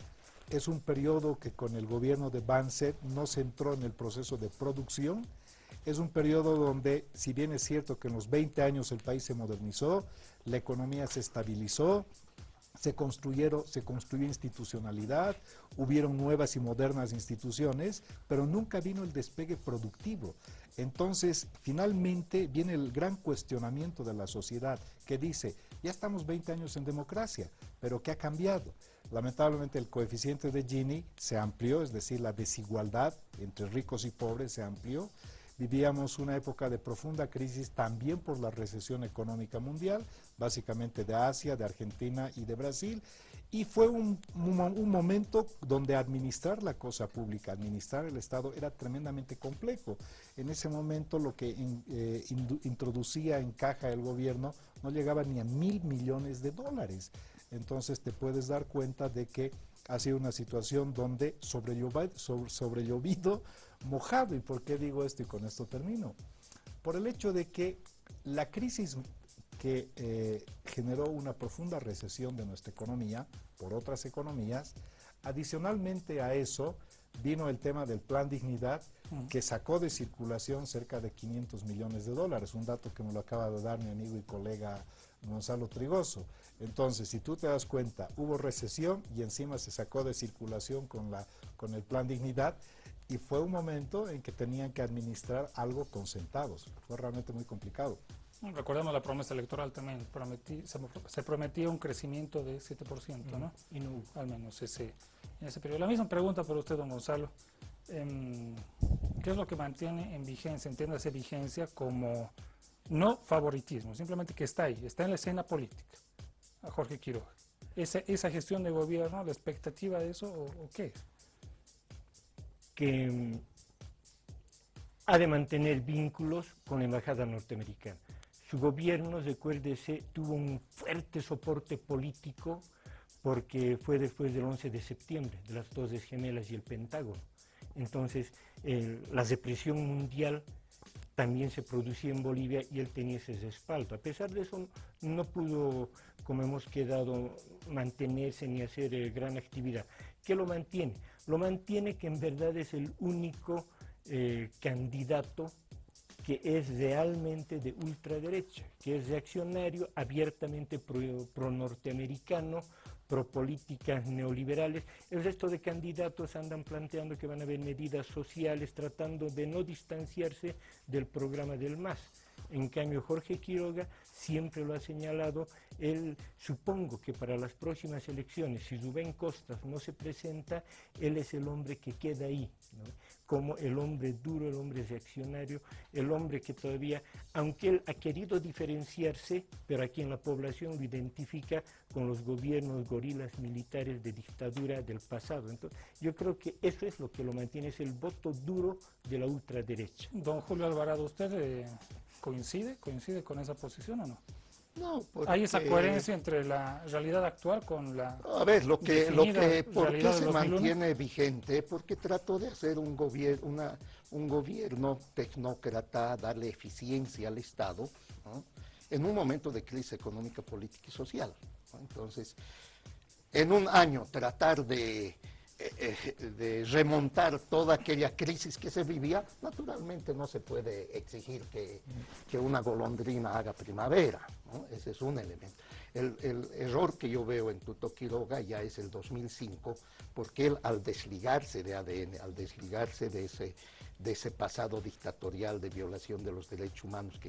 es un periodo que con el gobierno de Banzer no se entró en el proceso de producción, es un periodo donde, si bien es cierto que en los 20 años el país se modernizó, la economía se estabilizó, se construyó institucionalidad, hubieron nuevas y modernas instituciones, pero nunca vino el despegue productivo. Entonces, finalmente viene el gran cuestionamiento de la sociedad que dice, ya estamos 20 años en democracia, pero ¿qué ha cambiado? Lamentablemente el coeficiente de Gini se amplió, es decir, la desigualdad entre ricos y pobres se amplió. Vivíamos una época de profunda crisis también por la recesión económica mundial, básicamente de Asia, de Argentina y de Brasil, y fue un momento donde administrar la cosa pública, administrar el Estado era tremendamente complejo. En ese momento lo que introducía en caja el gobierno no llegaba ni a $1.000 millones. Entonces te puedes dar cuenta de que ha sido una situación donde sobrellovido, mojado. ¿Y por qué digo esto? Y con esto termino. Por el hecho de que la crisis que generó una profunda recesión de nuestra economía por otras economías, adicionalmente a eso vino el tema del Plan Dignidad, que sacó de circulación cerca de 500 millones de dólares, un dato que me lo acaba de dar mi amigo y colega Gonzalo Trigoso. Entonces, si tú te das cuenta, hubo recesión y encima se sacó de circulación con el Plan Dignidad, y fue un momento en que tenían que administrar algo con centavos. Fue realmente muy complicado. Recordemos la promesa electoral también, se prometía un crecimiento de 7%, ¿no? Y no hubo. Al menos en ese periodo. La misma pregunta para usted, don Gonzalo. ¿Qué es lo que mantiene en vigencia, entiéndase vigencia como no favoritismo, simplemente que está ahí, está en la escena política, a Jorge Quiroga? ¿Esa gestión de gobierno, la expectativa de eso o qué es? Que ha de mantener vínculos con la embajada norteamericana. Su gobierno, recuérdese, tuvo un fuerte soporte político porque fue después del 11 de septiembre, de las Torres Gemelas y el Pentágono. Entonces, la represión mundial también se producía en Bolivia y él tenía ese respaldo. A pesar de eso, no pudo, como hemos quedado, mantenerse ni hacer gran actividad. ¿Qué lo mantiene? Lo mantiene que en verdad es el único candidato que es realmente de ultraderecha, que es reaccionario, abiertamente pro-norteamericano, pro-políticas neoliberales. El resto de candidatos andan planteando que van a haber medidas sociales, tratando de no distanciarse del programa del MAS. En cambio, Jorge Quiroga siempre lo ha señalado. Él, supongo que para las próximas elecciones, si Rubén Costas no se presenta, él es el hombre que queda ahí, ¿no? Como el hombre duro, el hombre reaccionario, el hombre que todavía, aunque él ha querido diferenciarse, pero aquí en la población lo identifica con los gobiernos gorilas militares de dictadura del pasado. Entonces, yo creo que eso es lo que lo mantiene, es el voto duro de la ultraderecha. Don Julio Alvarado, ¿usted coincide con esa posición o no? No, porque... ¿Hay esa coherencia entre la realidad actual con la... A ver, ¿por qué se 2001? mantiene vigente? Porque trató de hacer un gobierno tecnócrata, darle eficiencia al Estado, ¿no? En un momento de crisis económica, política y social, ¿no? Entonces, en un año tratar de remontar toda aquella crisis que se vivía, naturalmente no se puede exigir que una golondrina haga primavera, ¿no? Ese es un elemento. El error que yo veo en Tuto Quiroga ya es el 2005, porque él, al desligarse de ADN, al desligarse de ese pasado dictatorial de violación de los derechos humanos que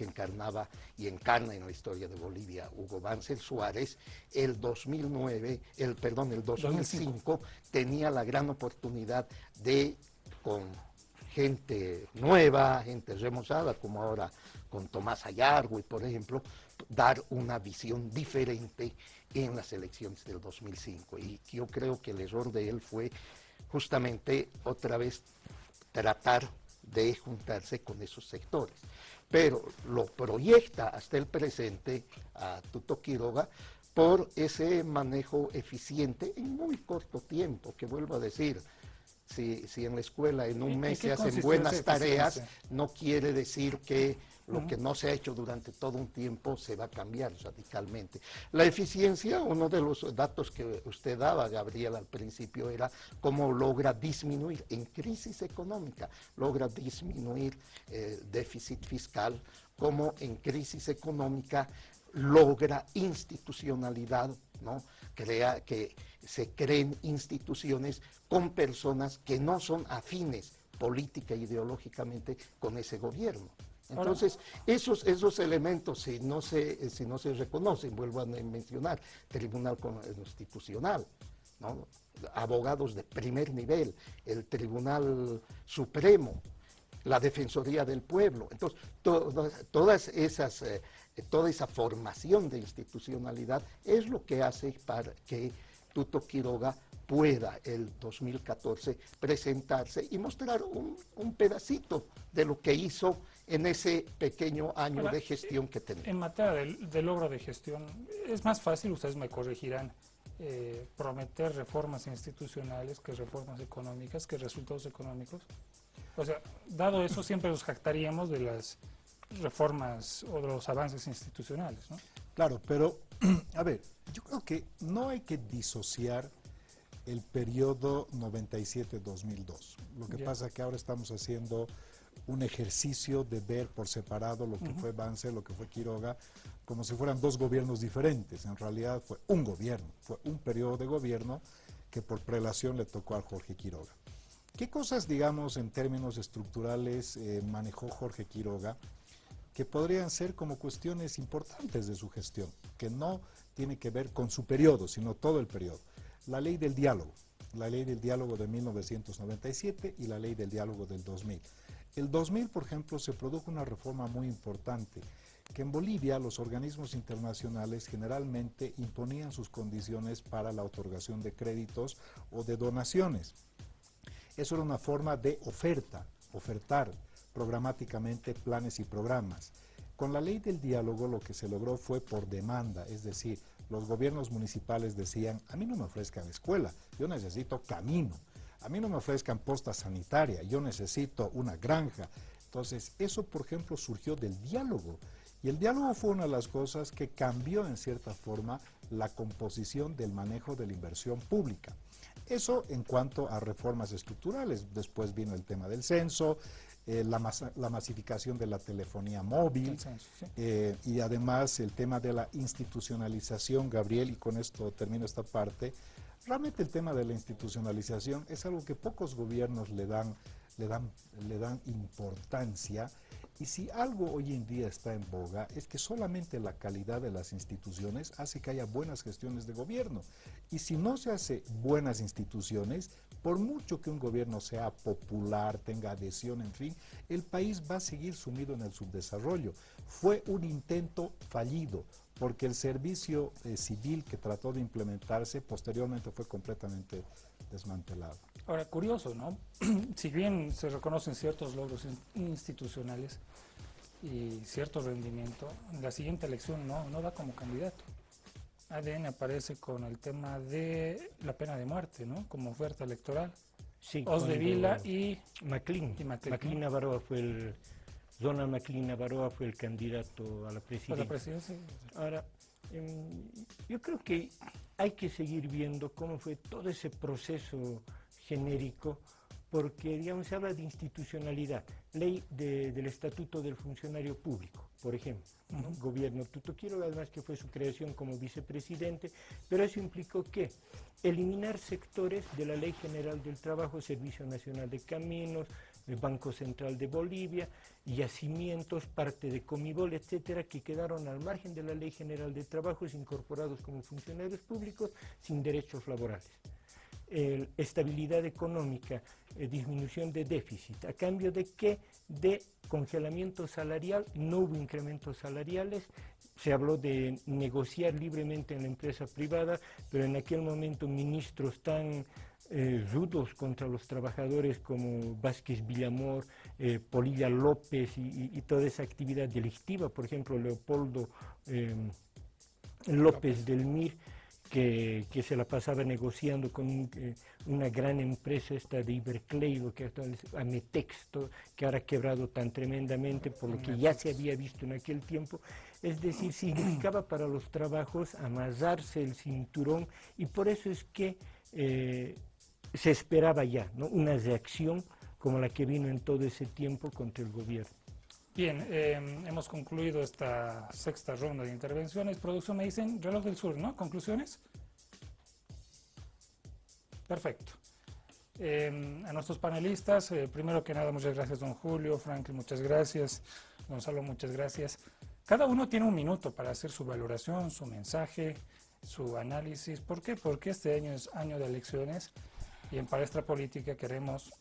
encarnaba y encarna en la historia de Bolivia Hugo Banzer Suárez, el 2005 tenía la gran oportunidad de, con gente nueva, gente remozada, como ahora con Tomás Ayargüey, por ejemplo, dar una visión diferente en las elecciones del 2005. Y yo creo que el error de él fue justamente otra vez tratar de juntarse con esos sectores. Pero lo proyecta hasta el presente a Tuto Quiroga por ese manejo eficiente en muy corto tiempo, que vuelvo a decir, si en la escuela en un mes se hacen buenas tareas, no quiere decir que lo que no se ha hecho durante todo un tiempo se va a cambiar radicalmente. La eficiencia, uno de los datos que usted daba, Gabriel, al principio, era cómo logra disminuir, en crisis económica, logra disminuir déficit fiscal, cómo en crisis económica logra institucionalidad, ¿no? Que se creen instituciones con personas que no son afines política e ideológicamente con ese gobierno. Entonces, esos elementos, si no se reconocen, vuelvo a mencionar, Tribunal Constitucional, ¿no? Abogados de primer nivel, el Tribunal Supremo, la Defensoría del Pueblo. Entonces, toda esa formación de institucionalidad es lo que hace para que Tuto Quiroga pueda el 2014 presentarse y mostrar un pedacito de lo que hizo en ese pequeño año de gestión que tenía. En materia de logro de gestión, es más fácil, ustedes me corregirán, prometer reformas institucionales que reformas económicas, que resultados económicos. O sea, dado eso, siempre nos jactaríamos de las reformas o de los avances institucionales, ¿no? Claro, pero, a ver, yo creo que no hay que disociar el periodo 97-2002. Lo que pasa es que ahora estamos haciendo un ejercicio de ver por separado lo que fue Banzer, lo que fue Quiroga, como si fueran dos gobiernos diferentes. En realidad fue un gobierno, fue un periodo de gobierno que por prelación le tocó a Jorge Quiroga. ¿Qué cosas, digamos, en términos estructurales manejó Jorge Quiroga que podrían ser como cuestiones importantes de su gestión, que no tiene que ver con su periodo, sino todo el periodo? La ley del diálogo de 1997 y la ley del diálogo del 2000. El 2000, por ejemplo, se produjo una reforma muy importante, que en Bolivia los organismos internacionales generalmente imponían sus condiciones para la otorgación de créditos o de donaciones. Eso era una forma de ofertar programáticamente planes y programas. Con la ley del diálogo lo que se logró fue por demanda, es decir, los gobiernos municipales decían, a mí no me ofrezcan escuela, yo necesito camino, a mí no me ofrezcan posta sanitaria, yo necesito una granja. Entonces, eso, por ejemplo, surgió del diálogo, y el diálogo fue una de las cosas que cambió en cierta forma la composición del manejo de la inversión pública. Eso en cuanto a reformas estructurales. Después vino el tema del censo, la masificación de la telefonía móvil, y además el tema de la institucionalización, Gabriel, y con esto termino esta parte. Realmente el tema de la institucionalización es algo que pocos gobiernos le dan importancia, y si algo hoy en día está en boga es que solamente la calidad de las instituciones hace que haya buenas gestiones de gobierno, y si no se hace buenas instituciones, por mucho que un gobierno sea popular, tenga adhesión, en fin, el país va a seguir sumido en el subdesarrollo. Fue un intento fallido, porque el servicio civil que trató de implementarse posteriormente fue completamente desmantelado. Ahora, curioso, ¿no? Si bien se reconocen ciertos logros institucionales y cierto rendimiento, en la siguiente elección no da como candidato. ADN aparece con el tema de la pena de muerte, ¿no? Como oferta electoral. Sí, Osdevila y Maclín. Maclín Navarroa fue Donald Maclín Navarroa fue el candidato a la presidencia. ¿A la presidencia? Ahora, yo creo que hay que seguir viendo cómo fue todo ese proceso genérico, porque, digamos, se habla de institucionalidad, ley del Estatuto del Funcionario Público, por ejemplo, ¿no? Gobierno Tuto Quiroga, además que fue su creación como vicepresidente, pero eso implicó que eliminar sectores de la Ley General del Trabajo, Servicio Nacional de Caminos, el Banco Central de Bolivia, yacimientos, parte de Comibol, etcétera, que quedaron al margen de la Ley General de Trabajo, incorporados como funcionarios públicos sin derechos laborales. Estabilidad económica, disminución de déficit. ¿A cambio de qué? De congelamiento salarial, no hubo incrementos salariales, se habló de negociar libremente en la empresa privada, pero en aquel momento ministros tan rudos contra los trabajadores como Vázquez Villamor, Polilla López y toda esa actividad delictiva, por ejemplo, Leopoldo López del MIR, que se la pasaba negociando con una gran empresa esta de Iberclay, lo que actual es Ametexto, que ahora ha quebrado tan tremendamente por lo que ya se había visto en aquel tiempo. Es decir, significaba para los trabajos amarrarse el cinturón, y por eso es que se esperaba ya, ¿no?, una reacción como la que vino en todo ese tiempo contra el gobierno. Bien, hemos concluido esta sexta ronda de intervenciones. Producción, me dicen Reloj del Sur, ¿no? ¿Conclusiones? Perfecto. A nuestros panelistas, primero que nada, muchas gracias, don Julio. Franklin, muchas gracias. Gonzalo, muchas gracias. Cada uno tiene un minuto para hacer su valoración, su mensaje, su análisis. ¿Por qué? Porque este año es año de elecciones, y en Palestra Política queremos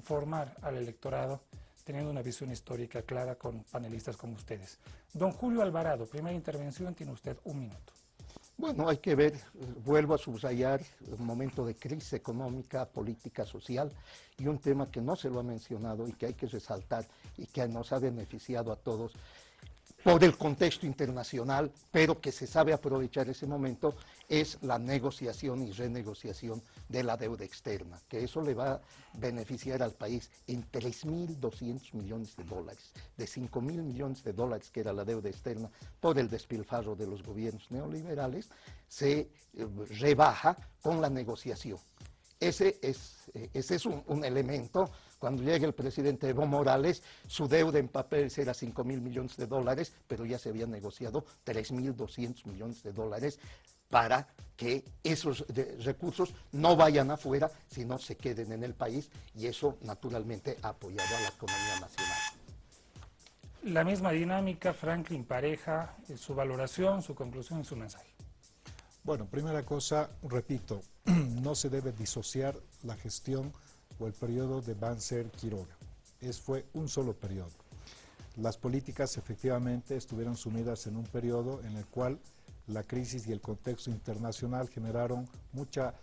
formar al electorado teniendo una visión histórica clara con panelistas como ustedes. Don Julio Alvarado, primera intervención, tiene usted un minuto. Bueno, hay que ver, vuelvo a subrayar, un momento de crisis económica, política, social, y un tema que no se lo ha mencionado y que hay que resaltar y que nos ha beneficiado a todos. por el contexto internacional, pero que se sabe aprovechar ese momento, es la negociación y renegociación de la deuda externa, que eso le va a beneficiar al país en 3.200 millones de dólares, de 5.000 millones de dólares que era la deuda externa por el despilfarro de los gobiernos neoliberales, se rebaja con la negociación. Ese es un elemento. Cuando llegue el presidente Evo Morales, su deuda en papel era 5.000 millones de dólares, pero ya se había negociado 3.200 millones de dólares para que esos recursos no vayan afuera, sino se queden en el país, y eso naturalmente ha apoyado a la economía nacional. La misma dinámica, Franklin Pareja, su valoración, su conclusión y su mensaje. Bueno, primera cosa, repito, no se debe disociar la gestión o el periodo de Banzer Quiroga. Fue un solo periodo. Las políticas efectivamente estuvieron sumidas en un periodo en el cual la crisis y el contexto internacional generaron mucha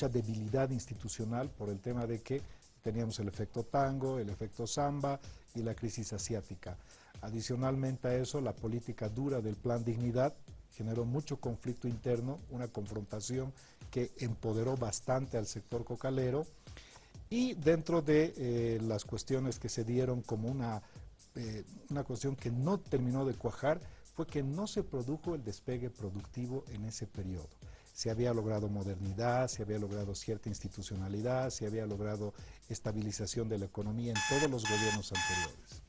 debilidad institucional por el tema de que teníamos el efecto tango, el efecto samba y la crisis asiática. Adicionalmente a eso, la política dura del Plan Dignidad generó mucho conflicto interno, una confrontación que empoderó bastante al sector cocalero, y dentro de las cuestiones que se dieron como una cuestión que no terminó de cuajar, fue que no se produjo el despegue productivo en ese periodo. Se había logrado modernidad, se había logrado cierta institucionalidad, se había logrado estabilización de la economía en todos los gobiernos anteriores.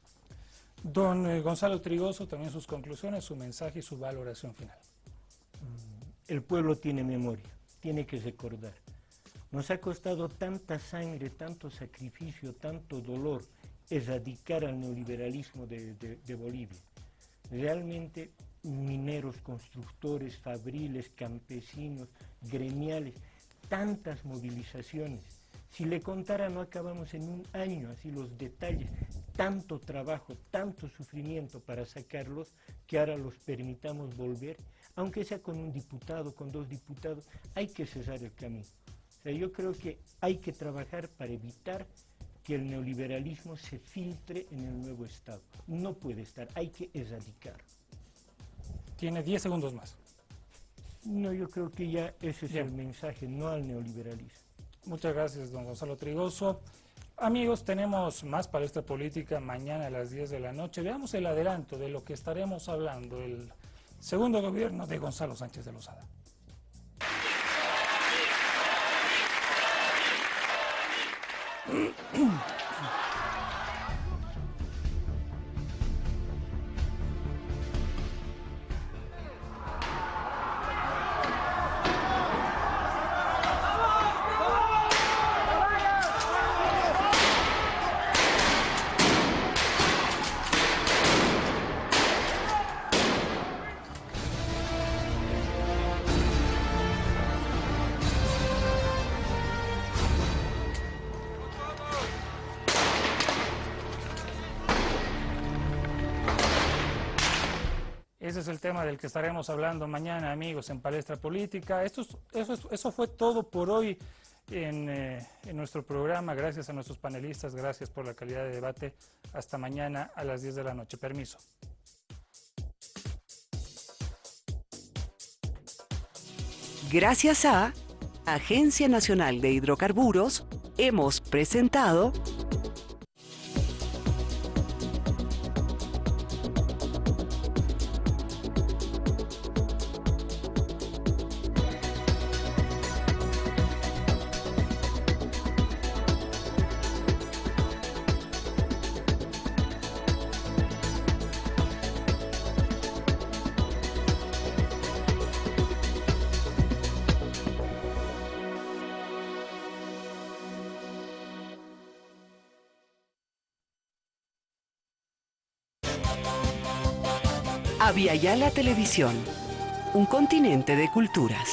Don Gonzalo Trigoso, también sus conclusiones, su mensaje y su valoración final. El pueblo tiene memoria, tiene que recordar. Nos ha costado tanta sangre, tanto sacrificio, tanto dolor erradicar al neoliberalismo de Bolivia. Realmente mineros, constructores, fabriles, campesinos, gremiales, tantas movilizaciones. Si le contara no acabamos en un año, así los detalles, tanto trabajo, tanto sufrimiento para sacarlos, que ahora los permitamos volver, aunque sea con un diputado, con 2 diputados, hay que cesar el camino. O sea, yo creo que hay que trabajar para evitar que el neoliberalismo se filtre en el nuevo Estado. No puede estar, hay que erradicar. Tiene 10 segundos más. No, yo creo que ya ese es el mensaje, no al neoliberalismo. Muchas gracias, don Gonzalo Trigoso. Amigos, tenemos más Palestra Política mañana a las 10 de la noche. Veamos el adelanto de lo que estaremos hablando, el segundo gobierno de Gonzalo Sánchez de Lozada. Ese es el tema del que estaremos hablando mañana, amigos, en Palestra Política. Eso fue todo por hoy en nuestro programa. Gracias a nuestros panelistas, gracias por la calidad de debate. Hasta mañana a las 10 de la noche. Permiso. Gracias a Agencia Nacional de Hidrocarburos, hemos presentado Aviala Televisión, un continente de culturas.